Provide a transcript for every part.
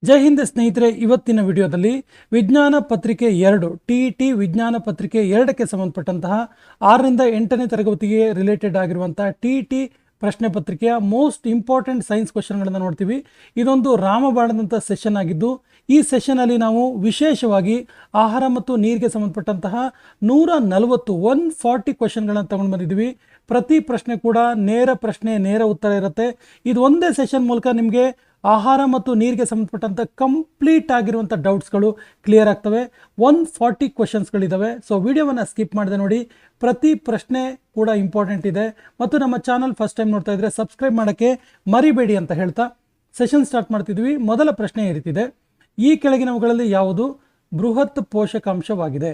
ಜೈ ಹಿಂದ್ ಸ್ನೇಹಿತರೆ, ಇವತ್ತಿನ ವಿಡಿಯೋದಲ್ಲಿ ವಿಜ್ಞಾನ ಪತ್ರಿಕೆ 2 ಟಿ ವಿಜ್ಞಾನ ಪತ್ರಿಕೆ 2ಕ್ಕೆ ಸಂಬಂಧಪಟ್ಟಂತಹ 6ರಿಂದ 8ನೇ ತರಗತಿಗೆ ರಿಲೇಟೆಡ್ ಆಗಿರುವಂತಹ ಟಿ ಪ್ರಶ್ನೆ ಪತ್ರಿಕೆಯ ಮೋಸ್ಟ್ ಇಂಪಾರ್ಟೆಂಟ್ ಸೈನ್ಸ್ ಕ್ವೆಶ್ಚನ್ಗಳನ್ನು ನೋಡ್ತೀವಿ. ಇದೊಂದು ರಾಮಬಾಣದಂಥ ಸೆಷನ್ ಆಗಿದ್ದು, ಈ ಸೆಷನಲ್ಲಿ ನಾವು ವಿಶೇಷವಾಗಿ ಆಹಾರ ಮತ್ತು ನೀರಿಗೆ ಸಂಬಂಧಪಟ್ಟಂತಹ 140 ಕ್ವೆಶ್ಚನ್ಗಳನ್ನು ತಗೊಂಡು ಬಂದಿದ್ದೀವಿ. ಪ್ರತಿ ಪ್ರಶ್ನೆ ಕೂಡ ನೇರ ಪ್ರಶ್ನೆ, ನೇರ ಉತ್ತರ ಇರುತ್ತೆ. ಇದು ಒಂದೇ ಸೆಷನ್ ಮೂಲಕ ನಿಮಗೆ ಆಹಾರ ಮತ್ತು ನೀರಿಗೆ ಸಂಬಂಧಪಟ್ಟಂಥ ಕಂಪ್ಲೀಟ್ ಆಗಿರುವಂಥ ಡೌಟ್ಸ್ಗಳು ಕ್ಲಿಯರ್ ಆಗ್ತವೆ. 140 ಕ್ವೆಶನ್ಸ್ಗಳಿದ್ದಾವೆ. ಸೊ ವಿಡಿಯೋವನ್ನು ಸ್ಕಿಪ್ ಮಾಡದೆ ನೋಡಿ. ಪ್ರತಿ ಪ್ರಶ್ನೆ ಕೂಡ ಇಂಪಾರ್ಟೆಂಟ್ ಇದೆ. ಮತ್ತು ನಮ್ಮ ಚಾನಲ್ ಫಸ್ಟ್ ಟೈಮ್ ನೋಡ್ತಾ ಇದ್ದರೆ ಸಬ್ಸ್ಕ್ರೈಬ್ ಮಾಡೋಕ್ಕೆ ಮರಿಬೇಡಿ ಅಂತ ಹೇಳ್ತಾ ಸೆಷನ್ ಸ್ಟಾರ್ಟ್ ಮಾಡ್ತಿದ್ವಿ. ಮೊದಲ ಪ್ರಶ್ನೆ ಈ ರೀತಿದೆ: ಈ ಕೆಳಗಿನವುಗಳಲ್ಲಿ ಯಾವುದು ಬೃಹತ್ ಪೋಷಕಾಂಶವಾಗಿದೆ?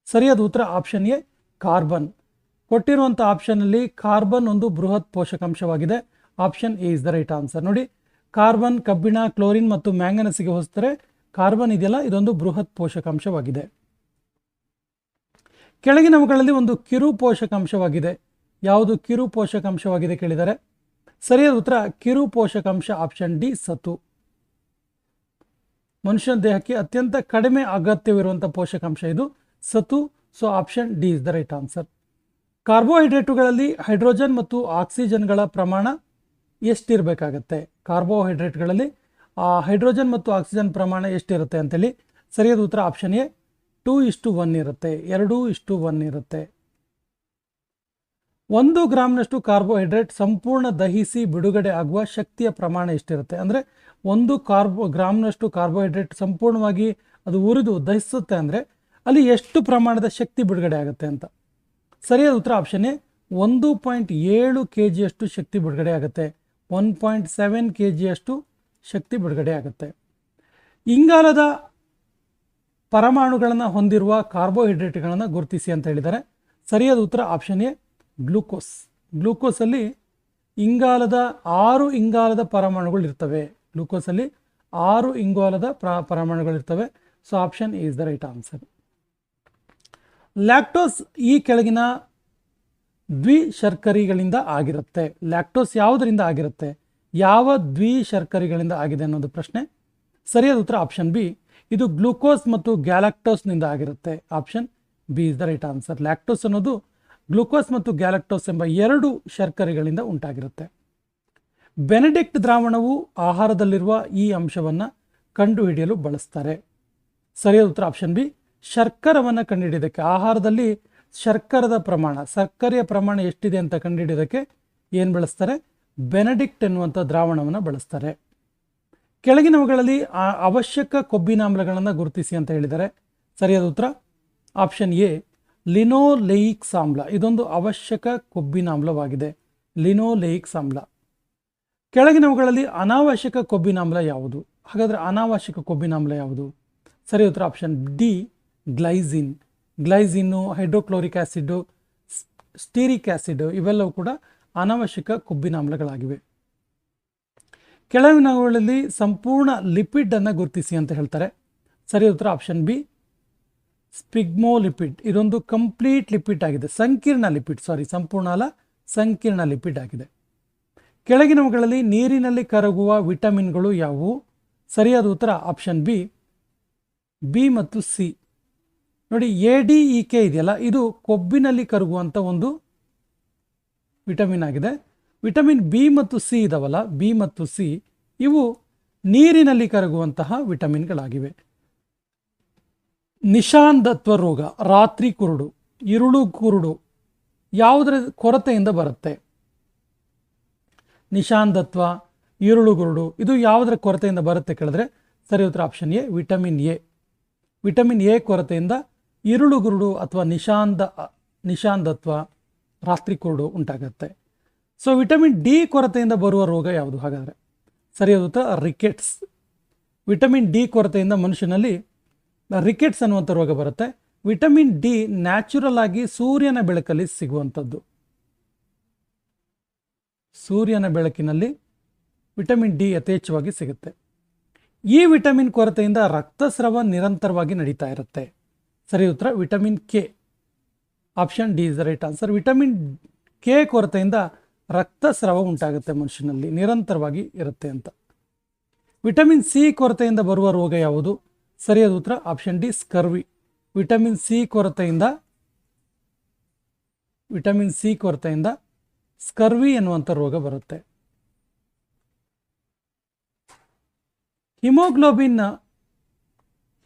ಸರಿಯಾದ ಉತ್ತರ ಆಪ್ಷನ್ ಎ ಕಾರ್ಬನ್. ಕೊಟ್ಟಿರುವಂಥ ಆಪ್ಷನ್ನಲ್ಲಿ ಕಾರ್ಬನ್ ಒಂದು ಬೃಹತ್ ಪೋಷಕಾಂಶವಾಗಿದೆ. Option A is the right answer. ನೋಡಿ, ಕಾರ್ಬನ್, ಕಬ್ಬಿಣ, ಕ್ಲೋರಿನ್ ಮತ್ತು ಮ್ಯಾಂಗನಸ್ಗೆ ಹೋಲಿಸಿದರೆ ಕಾರ್ಬನ್ ಇದೆಯಲ್ಲ, ಇದೊಂದು ಬೃಹತ್ ಪೋಷಕಾಂಶವಾಗಿದೆ. ಕೆಳಗಿನವುಗಳಲ್ಲಿ ಒಂದು ಕಿರು ಪೋಷಕಾಂಶವಾಗಿದೆ. ಯಾವುದು ಕಿರು ಪೋಷಕಾಂಶವಾಗಿದೆ ಕೇಳಿದರೆ ಸರಿಯಾದ ಉತ್ತರ ಕಿರು ಪೋಷಕಾಂಶ ಆಪ್ಷನ್ ಡಿ ಸತು. ಮನುಷ್ಯನ ದೇಹಕ್ಕೆ ಅತ್ಯಂತ ಕಡಿಮೆ ಅಗತ್ಯವಿರುವಂಥ ಪೋಷಕಾಂಶ ಇದು ಸತು. So option D is the right answer. ಕಾರ್ಬೋಹೈಡ್ರೇಟುಗಳಲ್ಲಿ ಹೈಡ್ರೋಜನ್ ಮತ್ತು ಆಕ್ಸಿಜನ್ಗಳ ಪ್ರಮಾಣ ಎಷ್ಟಿರಬೇಕಾಗತ್ತೆ? ಕಾರ್ಬೋಹೈಡ್ರೇಟ್ಗಳಲ್ಲಿ ಹೈಡ್ರೋಜನ್ ಮತ್ತು ಆಕ್ಸಿಜನ್ ಪ್ರಮಾಣ ಎಷ್ಟಿರುತ್ತೆ ಅಂತೇಳಿ ಸರಿಯಾದ ಉತ್ತರ ಆಪ್ಷನ್ ಎ 2:1 ಇರುತ್ತೆ. 2:1 ಇರುತ್ತೆ. 1 ಗ್ರಾಮ್ನಷ್ಟು ಕಾರ್ಬೋಹೈಡ್ರೇಟ್ ಸಂಪೂರ್ಣ ದಹಿಸಿ ಬಿಡುಗಡೆ ಆಗುವ ಶಕ್ತಿಯ ಪ್ರಮಾಣ ಎಷ್ಟಿರುತ್ತೆ? ಅಂದರೆ 1 ಗ್ರಾಮ್ನಷ್ಟು ಕಾರ್ಬೋಹೈಡ್ರೇಟ್ ಸಂಪೂರ್ಣವಾಗಿ ಅದು ಉರಿದು ದಹಿಸುತ್ತೆ ಅಂದರೆ ಅಲ್ಲಿ ಎಷ್ಟು ಪ್ರಮಾಣದ ಶಕ್ತಿ ಬಿಡುಗಡೆ ಆಗುತ್ತೆ ಅಂತ. ಸರಿಯಾದ ಉತ್ತರ ಆಪ್ಷನ್ ಎ 1.7 kgಯಷ್ಟು ಶಕ್ತಿ ಬಿಡುಗಡೆ ಆಗುತ್ತೆ. 1.7 kgಯಷ್ಟು ಶಕ್ತಿ ಬಿಡುಗಡೆ ಆಗುತ್ತೆ. ಇಂಗಾಲದ ಪರಮಾಣುಗಳನ್ನು ಹೊಂದಿರುವ ಕಾರ್ಬೋಹೈಡ್ರೇಟ್ಗಳನ್ನು ಗುರುತಿಸಿ ಅಂತ ಹೇಳಿದ್ದಾರೆ. ಸರಿಯಾದ ಉತ್ತರ ಆಪ್ಷನ್ ಎ ಗ್ಲೂಕೋಸ್. ಗ್ಲೂಕೋಸಲ್ಲಿ ಇಂಗಾಲದ 6 ಇಂಗಾಲದ ಪರಮಾಣುಗಳು ಇರ್ತವೆ. ಗ್ಲೂಕೋಸಲ್ಲಿ 6 ಇಂಗಾಲದ ಪರಮಾಣುಗಳಿರ್ತವೆ. So option A is the right answer. Lactose ಈ ಕೆಳಗಿನ ದ್ವಿಶರ್ಕರಿಗಳಿಂದ ಆಗಿರುತ್ತೆ. ಲ್ಯಾಕ್ಟೋಸ್ ಯಾವುದರಿಂದ ಆಗಿರುತ್ತೆ? ಯಾವ ದ್ವಿಶರ್ಕರಿಗಳಿಂದ ಆಗಿದೆ ಅನ್ನೋದು ಪ್ರಶ್ನೆ. ಸರಿಯಾದ ಉತ್ತರ ಆಪ್ಷನ್ ಬಿ, ಇದು ಗ್ಲೂಕೋಸ್ ಮತ್ತು ಗ್ಯಾಲಕ್ಟೋಸ್ನಿಂದ ಆಗಿರುತ್ತೆ. Option B is the right answer. Lactose ಅನ್ನೋದು ಗ್ಲೂಕೋಸ್ ಮತ್ತು ಗ್ಯಾಲಕ್ಟೋಸ್ ಎಂಬ 2 ಶರ್ಕರಿಗಳಿಂದ ಉಂಟಾಗಿರುತ್ತೆ. ಬೆನೆಡಿಕ್ಟ್ ದ್ರಾವಣವು ಆಹಾರದಲ್ಲಿರುವ ಈ ಅಂಶವನ್ನು ಕಂಡುಹಿಡಿಯಲು ಬಳಸ್ತಾರೆ. ಸರಿಯಾದ ಉತ್ತರ ಆಪ್ಷನ್ ಬಿ, ಶರ್ಕರವನ್ನು ಕಂಡುಹಿಡಿಯೋದಕ್ಕೆ, ಆಹಾರದಲ್ಲಿ ಶರ್ಕರದ ಪ್ರಮಾಣ, ಸಕ್ಕರೆಯ ಪ್ರಮಾಣ ಎಷ್ಟಿದೆ ಅಂತ ಕಂಡುಹಿಡಿಯೋದಕ್ಕೆ ಏನು ಬಳಸ್ತಾರೆ? ಬೆನೆಡಿಕ್ಟ್ ಎನ್ನುವಂಥ ದ್ರಾವಣವನ್ನು ಬಳಸ್ತಾರೆ. ಕೆಳಗಿನವುಗಳಲ್ಲಿ ಅವಶ್ಯಕ ಕೊಬ್ಬಿನಾಮ್ಲಗಳನ್ನು ಗುರುತಿಸಿ ಅಂತ ಹೇಳಿದ್ದಾರೆ. ಸರಿಯಾದ ಉತ್ತರ ಆಪ್ಷನ್ ಎ ಲಿನೋಲೇಯಿಕ್ಸ್ ಆಮ್ಲ. ಇದೊಂದು ಅವಶ್ಯಕ ಕೊಬ್ಬಿನಾಮ್ಲವಾಗಿದೆ, ಲಿನೋಲೇಯಿಕ್ಸ್ ಆಮ್ಲ. ಕೆಳಗಿನವುಗಳಲ್ಲಿ ಅನಾವಶ್ಯಕ ಕೊಬ್ಬಿನಾಮ್ಲ ಯಾವುದು? ಹಾಗಾದರೆ ಅನಾವಶ್ಯಕ ಕೊಬ್ಬಿನಾಮ್ಲ ಯಾವುದು? ಸರಿಯಾದ ಉತ್ತರ option D glycine. Glycine, hydrochloric acid, stearic acid ಇವೆಲ್ಲವೂ ಕೂಡ ಅನಾವಶ್ಯಕ ಕೊಬ್ಬಿನಾಮ್ಲಗಳಾಗಿವೆ. ಕೆಳಗಿನವುಗಳಲ್ಲಿ ಸಂಪೂರ್ಣ ಲಿಪಿಡ್ ಅನ್ನು ಗುರುತಿಸಿ ಅಂತ ಹೇಳ್ತಾರೆ. ಸರಿಯಾದ ಉತ್ತರ ಆಪ್ಷನ್ ಬಿ ಸ್ಪಿಗ್ಮೋಲಿಪಿಡ್. ಇದೊಂದು ಕಂಪ್ಲೀಟ್ ಲಿಪಿಡ್ ಆಗಿದೆ, ಸಂಕೀರ್ಣ ಲಿಪಿಡ್. ಸಂಪೂರ್ಣ ಅಲ್ಲ, ಸಂಕೀರ್ಣ ಲಿಪಿಡ್ ಆಗಿದೆ. ಕೆಳಗಿನವುಗಳಲ್ಲಿ ನೀರಿನಲ್ಲಿ ಕರಗುವ ವಿಟಮಿನ್ಗಳು ಯಾವುವು? ಸರಿಯಾದ ಉತ್ತರ ಆಪ್ಷನ್ ಬಿ ಮತ್ತು ಸಿ. ನೋಡಿ, ADEK ಇದೆಯಲ್ಲ, ಇದು ಕೊಬ್ಬಿನಲ್ಲಿ ಕರಗುವಂಥ ಒಂದು ವಿಟಮಿನ್ ಆಗಿದೆ. ವಿಟಮಿನ್ ಬಿ ಮತ್ತು ಸಿ ಇದಾವಲ್ಲ, ಬಿ ಮತ್ತು ಸಿ ಇವು ನೀರಿನಲ್ಲಿ ಕರಗುವಂತಹ ವಿಟಮಿನ್ಗಳಾಗಿವೆ. ನಿಶಾಂದತ್ವ ರೋಗ, ರಾತ್ರಿ ಕುರುಡು, ಇರುಳು ಕುರುಡು ಯಾವುದರ ಕೊರತೆಯಿಂದ ಬರುತ್ತೆ? ನಿಶಾಂದತ್ವ, ಇರುಳು ಕುರುಡು ಇದು ಯಾವುದರ ಕೊರತೆಯಿಂದ ಬರುತ್ತೆ ಕೇಳಿದ್ರೆ ಸರಿ ಉತ್ತರ option A vitamin A. Vitamin A ಕೊರತೆಯಿಂದ ಇರುಳುಗುರುಡು ಅಥವಾ ನಿಶಾಂದತ್ವ, ರಾತ್ರಿ ಕುರುಡು ಉಂಟಾಗುತ್ತೆ. ಸೊ ವಿಟಮಿನ್ ಡಿ ಕೊರತೆಯಿಂದ ಬರುವ ರೋಗ ಯಾವುದು? ಹಾಗಾದರೆ ಸರಿಯಾದ ಉತ್ತರ ರಿಕೆಟ್ಸ್. ವಿಟಮಿನ್ ಡಿ ಕೊರತೆಯಿಂದ ಮನುಷ್ಯನಲ್ಲಿ ರಿಕೆಟ್ಸ್ ಅನ್ನುವಂಥ ರೋಗ ಬರುತ್ತೆ. ವಿಟಮಿನ್ ಡಿ ನ್ಯಾಚುರಲ್ ಆಗಿ ಸೂರ್ಯನ ಬೆಳಕಲ್ಲಿ ಸಿಗುವಂಥದ್ದು. ಸೂರ್ಯನ ಬೆಳಕಿನಲ್ಲಿ ವಿಟಮಿನ್ ಡಿ ಯಥೇಚ್ಛವಾಗಿ ಸಿಗುತ್ತೆ. ಈ ವಿಟಮಿನ್ ಕೊರತೆಯಿಂದ ರಕ್ತಸ್ರಾವ ನಿರಂತರವಾಗಿ ನಡೀತಾ ಇರುತ್ತೆ. ಸರಿ ಉತ್ತರ vitamin K. Option D is the right answer. Vitamin K ಕೊರತೆಯಿಂದ ರಕ್ತಸ್ರಾವ ಉಂಟಾಗುತ್ತೆ ಮನುಷ್ಯನಲ್ಲಿ, ನಿರಂತರವಾಗಿ ಇರುತ್ತೆ ಅಂತ. ವಿಟಮಿನ್ ಸಿ ಕೊರತೆಯಿಂದ ಬರುವ ರೋಗ ಯಾವುದು? ಸರಿಯಾದ ಉತ್ತರ option D scurvy. Vitamin C ಕೊರತೆಯಿಂದ ಸ್ಕರ್ವಿ ಎನ್ನುವಂಥ ರೋಗ ಬರುತ್ತೆ.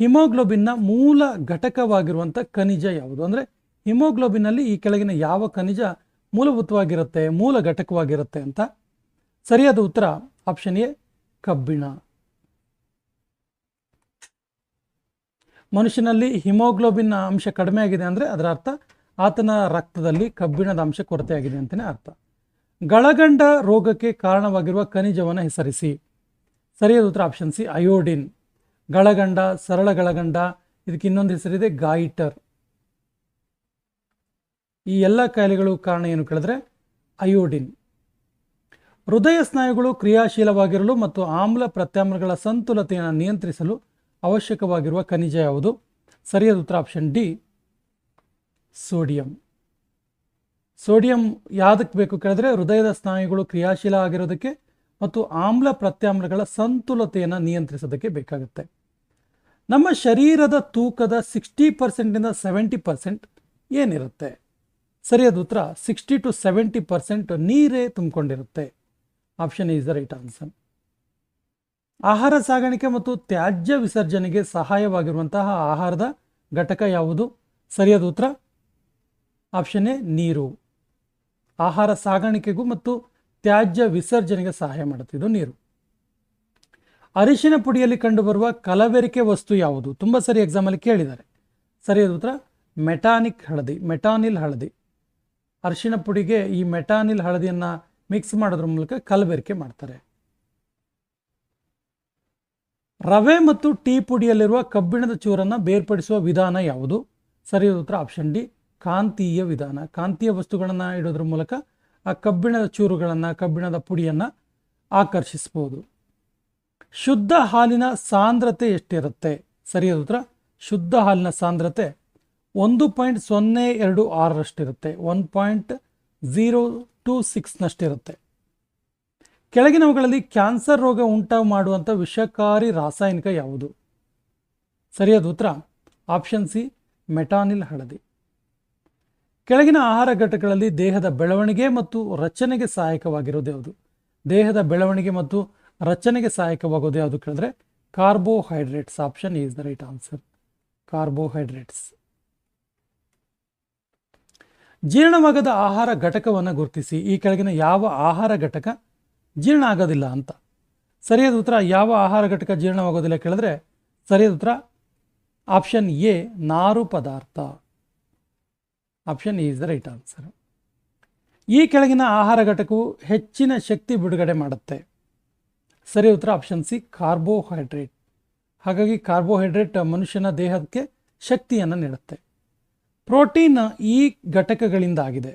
ಹಿಮೋಗ್ಲೋಬಿನ್ನ ಮೂಲ ಘಟಕವಾಗಿರುವಂಥ ಖನಿಜ ಯಾವುದು? ಅಂದರೆ ಹಿಮೋಗ್ಲೋಬಿನಲ್ಲಿ ಈ ಕೆಳಗಿನ ಯಾವ ಖನಿಜ ಮೂಲಭೂತವಾಗಿರುತ್ತೆ, ಮೂಲ ಘಟಕವಾಗಿರುತ್ತೆ ಅಂತ? ಸರಿಯಾದ ಉತ್ತರ ಆಪ್ಷನ್ ಎ ಕಬ್ಬಿಣ. ಮನುಷ್ಯನಲ್ಲಿ ಹಿಮೋಗ್ಲೋಬಿನ್ ಅಂಶ ಕಡಿಮೆ ಆಗಿದೆ ಅಂದರೆ ಅದರ ಅರ್ಥ ಆತನ ರಕ್ತದಲ್ಲಿ ಕಬ್ಬಿಣದ ಅಂಶ ಕೊರತೆಯಾಗಿದೆ ಅಂತಲೇ ಅರ್ಥ. ಗಳಗಂಡ ರೋಗಕ್ಕೆ ಕಾರಣವಾಗಿರುವ ಖನಿಜವನ್ನು ಹೆಸರಿಸಿ. ಸರಿಯಾದ ಉತ್ತರ ಆಪ್ಷನ್ ಸಿ ಅಯೋಡಿನ್. ಗಳಗಂಡ, ಸರಳ ಗಳಗಂಡ, ಇದಕ್ಕೆ ಇನ್ನೊಂದು ಹೆಸರಿದೆ ಗಾಯಿಟರ್. ಈ ಎಲ್ಲ ಕಾಯಿಲೆಗಳು ಕಾರಣ ಏನು ಕೇಳಿದ್ರೆ ಅಯೋಡಿನ್. ಹೃದಯ ಸ್ನಾಯುಗಳು ಕ್ರಿಯಾಶೀಲವಾಗಿರಲು ಮತ್ತು ಆಮ್ಲ ಪ್ರತ್ಯಾಮ್ಲಗಳ ಸಂತುಲತೆಯನ್ನು ನಿಯಂತ್ರಿಸಲು ಅವಶ್ಯಕವಾಗಿರುವ ಖನಿಜ ಯಾವುದು? ಸರಿಯಾದ ಉತ್ತರ ಆಪ್ಷನ್ ಡಿ ಸೋಡಿಯಂ. ಸೋಡಿಯಂ ಯಾವುದಕ್ಕೆ ಬೇಕು ಕೇಳಿದ್ರೆ ಹೃದಯದ ಸ್ನಾಯುಗಳು ಕ್ರಿಯಾಶೀಲ ಆಗಿರೋದಕ್ಕೆ ಮತ್ತು ಆಮ್ಲ ಪ್ರತ್ಯಾಮ್ಲಗಳ ಸಂತುಲತೆಯನ್ನು ನಿಯಂತ್ರಿಸೋದಕ್ಕೆ ಬೇಕಾಗುತ್ತೆ. ನಮ್ಮ ಶರೀರದ ತೂಕದ 60%ಇಂದ 70% ಏನಿರುತ್ತೆ? ಸರಿಯಾದ ಉತ್ತರ 60 to 70% ನೀರೇ ತುಂಬಿಕೊಂಡಿರುತ್ತೆ. Option is the right answer. ಆಹಾರ ಸಾಗಾಣಿಕೆ ಮತ್ತು ತ್ಯಾಜ್ಯ ವಿಸರ್ಜನೆಗೆ ಸಹಾಯವಾಗಿರುವಂತಹ ಆಹಾರದ ಘಟಕ ಯಾವುದು? ಸರಿಯಾದ ಉತ್ತರ ಆಪ್ಷನ್ ಎ ನೀರು. ಆಹಾರ ಸಾಗಾಣಿಕೆಗೂ ಮತ್ತು ತ್ಯಾಜ್ಯ ವಿಸರ್ಜನೆಗೆ ಸಹಾಯ ಮಾಡುತ್ತೆ ಇದು ನೀರು. ಅರಿಶಿನ ಪುಡಿಯಲ್ಲಿ ಕಂಡುಬರುವ ಕಲಬೆರಕೆ ವಸ್ತು ಯಾವುದು? ತುಂಬ ಸರಿ ಎಕ್ಸಾಮಲ್ಲಿ ಕೇಳಿದ್ದಾರೆ. ಸರಿಯಾದ ಉತ್ತರ ಮೆಟಾನಿಲ್ ಹಳದಿ. ಅರಿಶಿನ ಪುಡಿಗೆ ಈ ಮೆಟಾನಿಲ್ ಹಳದಿಯನ್ನು ಮಿಕ್ಸ್ ಮಾಡೋದ್ರ ಮೂಲಕ ಕಲಬೆರಕೆ ಮಾಡ್ತಾರೆ. ರವೆ ಮತ್ತು ಟೀ ಪುಡಿಯಲ್ಲಿರುವ ಕಬ್ಬಿಣದ ಚೂರನ್ನು ಬೇರ್ಪಡಿಸುವ ವಿಧಾನ ಯಾವುದು? ಸರಿಯಾದ ಉತ್ತರ ಆಪ್ಷನ್ ಡಿ ಕಾಂತೀಯ ವಿಧಾನ. ಕಾಂತೀಯ ವಸ್ತುಗಳನ್ನು ಇಡೋದ್ರ ಮೂಲಕ ಆ ಕಬ್ಬಿಣದ ಚೂರುಗಳನ್ನು, ಕಬ್ಬಿಣದ ಪುಡಿಯನ್ನು ಆಕರ್ಷಿಸ್ಬೋದು. ಶುದ್ಧ ಹಾಲಿನ ಸಾಂದ್ರತೆ ಎಷ್ಟಿರುತ್ತೆ? ಸರಿಯಾದ ಉತ್ತರ ಶುದ್ಧ ಹಾಲಿನ ಸಾಂದ್ರತೆ 1.026ರಷ್ಟಿರುತ್ತೆ. 1.026ನಷ್ಟಿರುತ್ತೆ. ಕೆಳಗಿನವುಗಳಲ್ಲಿ ಕ್ಯಾನ್ಸರ್ ರೋಗ ಉಂಟು ಮಾಡುವಂಥ ವಿಷಕಾರಿ ರಾಸಾಯನಿಕ ಯಾವುದು? ಸರಿಯಾದ ಉತ್ತರ ಆಪ್ಷನ್ ಸಿ ಮೆಟಾನಿಲ್ ಹಳದಿ. ಕೆಳಗಿನ ಆಹಾರ ಘಟಕಗಳಲ್ಲಿ ದೇಹದ ಬೆಳವಣಿಗೆ ಮತ್ತು ರಚನೆಗೆ ಸಹಾಯಕವಾಗಿರೋದು ಯಾವುದು? ದೇಹದ ಬೆಳವಣಿಗೆ ಮತ್ತು ರಚನೆಗೆ ಸಹಾಯಕವಾಗೋದು ಯಾವುದು ಕೇಳಿದ್ರೆ carbohydrates. Option is the right answer, carbohydrates. ಜೀರ್ಣವಾಗದ ಆಹಾರ ಘಟಕವನ್ನು ಗುರುತಿಸಿ. ಈ ಕೆಳಗಿನ ಯಾವ ಆಹಾರ ಘಟಕ ಜೀರ್ಣ ಆಗೋದಿಲ್ಲ ಅಂತ? ಸರಿಯಾದ ಉತ್ತರ ಯಾವ ಆಹಾರ ಘಟಕ ಜೀರ್ಣವಾಗೋದಿಲ್ಲ ಕೇಳಿದ್ರೆ ಸರಿಯಾದ ಉತ್ತರ ಆಪ್ಷನ್ ಎ ನಾರು ಪದಾರ್ಥ. Option is the right answer. ಈ ಕೆಳಗಿನ ಆಹಾರ ಘಟಕವು ಹೆಚ್ಚಿನ ಶಕ್ತಿ ಬಿಡುಗಡೆ ಮಾಡುತ್ತೆ. ಸರಿಯಾದ ಉತ್ತರ ಆಪ್ಷನ್ ಸಿ ಕಾರ್ಬೋಹೈಡ್ರೇಟ್. ಹಾಗಾಗಿ ಕಾರ್ಬೋಹೈಡ್ರೇಟ್ ಮನುಷ್ಯನ ದೇಹಕ್ಕೆ ಶಕ್ತಿಯನ್ನು ನೀಡುತ್ತೆ. ಪ್ರೋಟೀನ್ ಈ ಘಟಕಗಳಿಂದ ಆಗಿದೆ.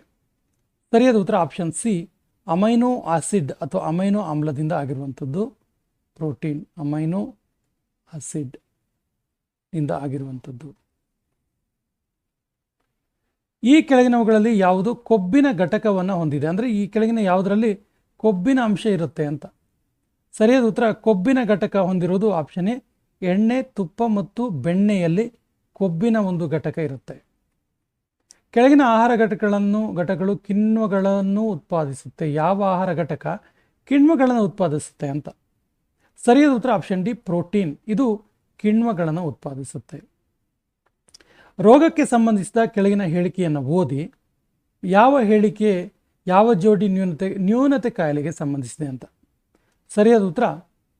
ಸರಿಯಾದ ಉತ್ತರ ಆಪ್ಷನ್ ಸಿ ಅಮೈನೋ ಆಸಿಡ್ ಅಥವಾ ಅಮೈನೋ ಆಮ್ಲದಿಂದ ಆಗಿರುವಂಥದ್ದು ಪ್ರೋಟೀನ್. ಅಮೈನೋ ಆಸಿಡ್ ಇಂದ ಆಗಿರುವಂಥದ್ದು. ಈ ಕೆಳಗಿನವುಗಳಲ್ಲಿ ಯಾವುದು ಕೊಬ್ಬಿನ ಘಟಕವನ್ನು ಹೊಂದಿದೆ? ಅಂದರೆ ಈ ಕೆಳಗಿನ ಯಾವುದರಲ್ಲಿ ಕೊಬ್ಬಿನ ಅಂಶ ಇರುತ್ತೆ ಅಂತ? ಸರಿಯಾದ ಉತ್ತರ ಕೊಬ್ಬಿನ ಘಟಕ ಹೊಂದಿರುವುದು ಆಪ್ಷನ್ ಎ ಎಣ್ಣೆ, ತುಪ್ಪ ಮತ್ತು ಬೆಣ್ಣೆಯಲ್ಲಿ ಕೊಬ್ಬಿನ ಒಂದು ಘಟಕ ಇರುತ್ತೆ. ಕೆಳಗಿನ ಆಹಾರ ಘಟಕಗಳು ಕಿಣ್ವಗಳನ್ನು ಉತ್ಪಾದಿಸುತ್ತೆ. ಯಾವ ಆಹಾರ ಘಟಕ ಕಿಣ್ವಗಳನ್ನು ಉತ್ಪಾದಿಸುತ್ತೆ ಅಂತ? ಸರಿಯಾದ ಉತ್ತರ ಆಪ್ಷನ್ ಡಿ ಪ್ರೋಟೀನ್. ಇದು ಕಿಣ್ವಗಳನ್ನು ಉತ್ಪಾದಿಸುತ್ತೆ. ರೋಗಕ್ಕೆ ಸಂಬಂಧಿಸಿದ ಕೆಳಗಿನ ಹೇಳಿಕೆಯನ್ನು ಓದಿ. ಯಾವ ಹೇಳಿಕೆ ಯಾವ ಜೋಡಿ ನ್ಯೂನತೆ ಕಾಯಿಲೆಗೆ ಸಂಬಂಧಿಸಿದೆ ಅಂತ? ಸರಿಯಾದ ಉತ್ತರ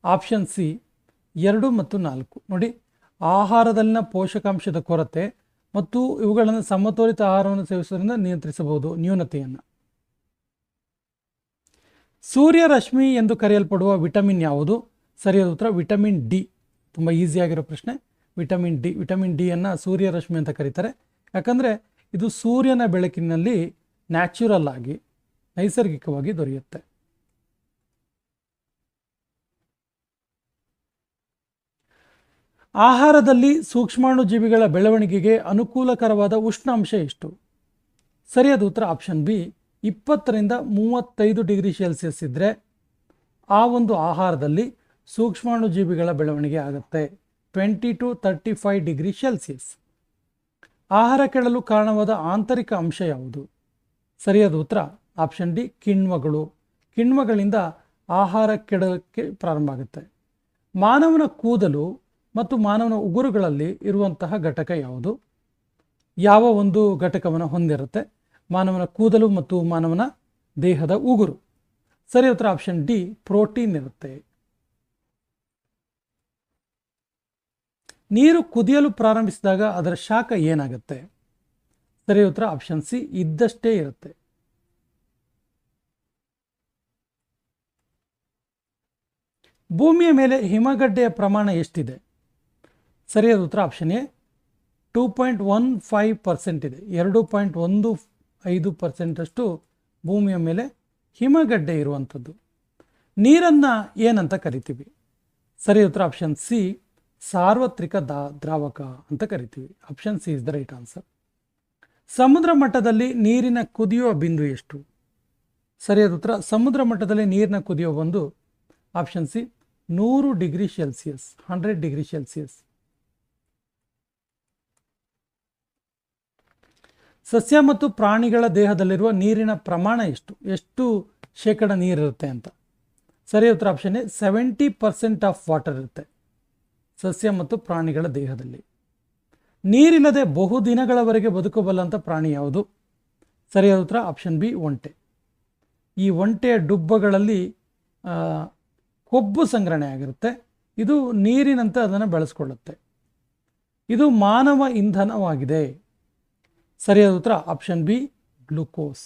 ಆಪ್ಷನ್ ಸಿ 2 ಮತ್ತು 4. ನೋಡಿ, ಆಹಾರದಲ್ಲಿನ ಪೋಷಕಾಂಶದ ಕೊರತೆ ಮತ್ತು ಇವುಗಳನ್ನು ಸಮತೋಲಿತ ಆಹಾರವನ್ನು ಸೇವಿಸುವುದರಿಂದ ನಿಯಂತ್ರಿಸಬಹುದು ನ್ಯೂನತೆಯನ್ನು. ಸೂರ್ಯರಶ್ಮಿ ಎಂದು ಕರೆಯಲ್ಪಡುವ ವಿಟಮಿನ್ ಯಾವುದು? ಸರಿಯಾದ ಉತ್ತರ ವಿಟಮಿನ್ ಡಿ. ತುಂಬ ಈಸಿಯಾಗಿರೋ ಪ್ರಶ್ನೆ. ವಿಟಮಿನ್ ಡಿಯನ್ನು ಸೂರ್ಯರಶ್ಮಿ ಅಂತ ಕರೀತಾರೆ. ಯಾಕಂದರೆ ಇದು ಸೂರ್ಯನ ಬೆಳಕಿನಲ್ಲಿ ನ್ಯಾಚುರಲ್ ಆಗಿ ನೈಸರ್ಗಿಕವಾಗಿ ದೊರೆಯುತ್ತೆ. ಆಹಾರದಲ್ಲಿ ಸೂಕ್ಷ್ಮಾಣುಜೀವಿಗಳ ಬೆಳವಣಿಗೆಗೆ ಅನುಕೂಲಕರವಾದ ಉಷ್ಣಾಂಶ ಎಷ್ಟು? ಸರಿಯಾದ ಉತ್ತರ ಆಪ್ಷನ್ ಬಿ 20 ರಿಂದ 35 ಡಿಗ್ರಿ ಸೆಲ್ಸಿಯಸ್ ಇದ್ದರೆ ಆ ಒಂದು ಆಹಾರದಲ್ಲಿ ಸೂಕ್ಷ್ಮಾಣುಜೀವಿಗಳ ಬೆಳವಣಿಗೆ ಆಗುತ್ತೆ. 20 to 35 ಡಿಗ್ರಿ ಸೆಲ್ಸಿಯಸ್. ಆಹಾರ ಕೆಡಲು ಕಾರಣವಾದ ಆಂತರಿಕ ಅಂಶ ಯಾವುದು? ಸರಿಯಾದ ಉತ್ತರ ಆಪ್ಷನ್ ಡಿ, ಕಿಣ್ವಗಳು. ಕಿಣ್ವಗಳಿಂದ ಆಹಾರ ಕೆಡಲಕ್ಕೆ ಪ್ರಾರಂಭ ಆಗುತ್ತೆ. ಮಾನವನ ಕೂದಲು ಮತ್ತು ಮಾನವನ ಉಗುರುಗಳಲ್ಲಿ ಇರುವಂತಹ ಘಟಕ ಯಾವುದು? ಯಾವ ಒಂದು ಘಟಕವನ್ನು ಹೊಂದಿರುತ್ತೆ ಮಾನವನ ಕೂದಲು ಮತ್ತು ಮಾನವನ ದೇಹದ ಉಗುರು? ಸರಿ ಉತ್ತರ ಆಪ್ಷನ್ ಡಿ, ಪ್ರೋಟೀನ್ ಇರುತ್ತೆ. ನೀರು ಕುದಿಯಲು ಪ್ರಾರಂಭಿಸಿದಾಗ ಅದರ ಶಾಖ ಏನಾಗುತ್ತೆ? ಸರಿ ಉತ್ತರ ಆಪ್ಷನ್ ಸಿ, ಇದ್ದಷ್ಟೇ ಇರುತ್ತೆ. ಭೂಮಿಯ ಮೇಲೆ ಹಿಮಗಡ್ಡೆಯ ಪ್ರಮಾಣ ಎಷ್ಟಿದೆ? ಸರಿಯಾದ ಉತ್ತರ ಆಪ್ಷನ್ ಎ, 2.15% ಇದೆ. 2.15% ಭೂಮಿಯ ಮೇಲೆ ಹಿಮಗಡ್ಡೆ ಇರುವಂಥದ್ದು. ನೀರನ್ನು ಏನಂತ ಕರಿತೀವಿ? ಸರಿ ಉತ್ತರ ಆಪ್ಷನ್ ಸಿ, ಸಾರ್ವತ್ರಿಕ ದ್ರಾವಕ ಅಂತ ಕರಿತೀವಿ. Option C is the right answer. ಸಮುದ್ರ ಮಟ್ಟದಲ್ಲಿ ನೀರಿನ ಕುದಿಯುವ ಬಿಂದು ಎಷ್ಟು? ಸರಿಯಾದ ಉತ್ತರ ಸಮುದ್ರ ಮಟ್ಟದಲ್ಲಿ ನೀರಿನ ಕುದಿಯುವ ಒಂದು option C, 100 degree Celsius, 100 degree Celsius. ಸಸ್ಯ ಮತ್ತು ಪ್ರಾಣಿಗಳ ದೇಹದಲ್ಲಿರುವ ನೀರಿನ ಪ್ರಮಾಣ ಎಷ್ಟು? ಎಷ್ಟು ಶೇಕಡ ನೀರಿರುತ್ತೆ ಅಂತ? ಸರಿಯಾದ ಉತ್ತರ ಆಪ್ಷನ್ ಎ, 70% ಆಫ್ ವಾಟರ್ ಇರುತ್ತೆ ಸಸ್ಯ ಮತ್ತು ಪ್ರಾಣಿಗಳ ದೇಹದಲ್ಲಿ. ನೀರಿಲ್ಲದೆ ಬಹುದಿನಗಳವರೆಗೆ ಬದುಕಬಲ್ಲಂಥ ಪ್ರಾಣಿ ಯಾವುದು? ಸರಿಯಾದ ಉತ್ತರ ಆಪ್ಷನ್ ಬಿ, ಒಂಟೆ. ಈ ಒಂಟೆಯ ಡುಬ್ಬಗಳಲ್ಲಿ ಕೊಬ್ಬು ಸಂಗ್ರಹಣೆ ಆಗಿರುತ್ತೆ. ಇದು ನೀರಿನಂತೆ ಅದನ್ನು ಬೆಳೆಸ್ಕೊಳ್ಳುತ್ತೆ. ಇದು ಮಾನವ ಇಂಧನವಾಗಿದೆ. ಸರಿಯಾದ ಉತ್ತರ ಆಪ್ಷನ್ ಬಿ, ಗ್ಲೂಕೋಸ್.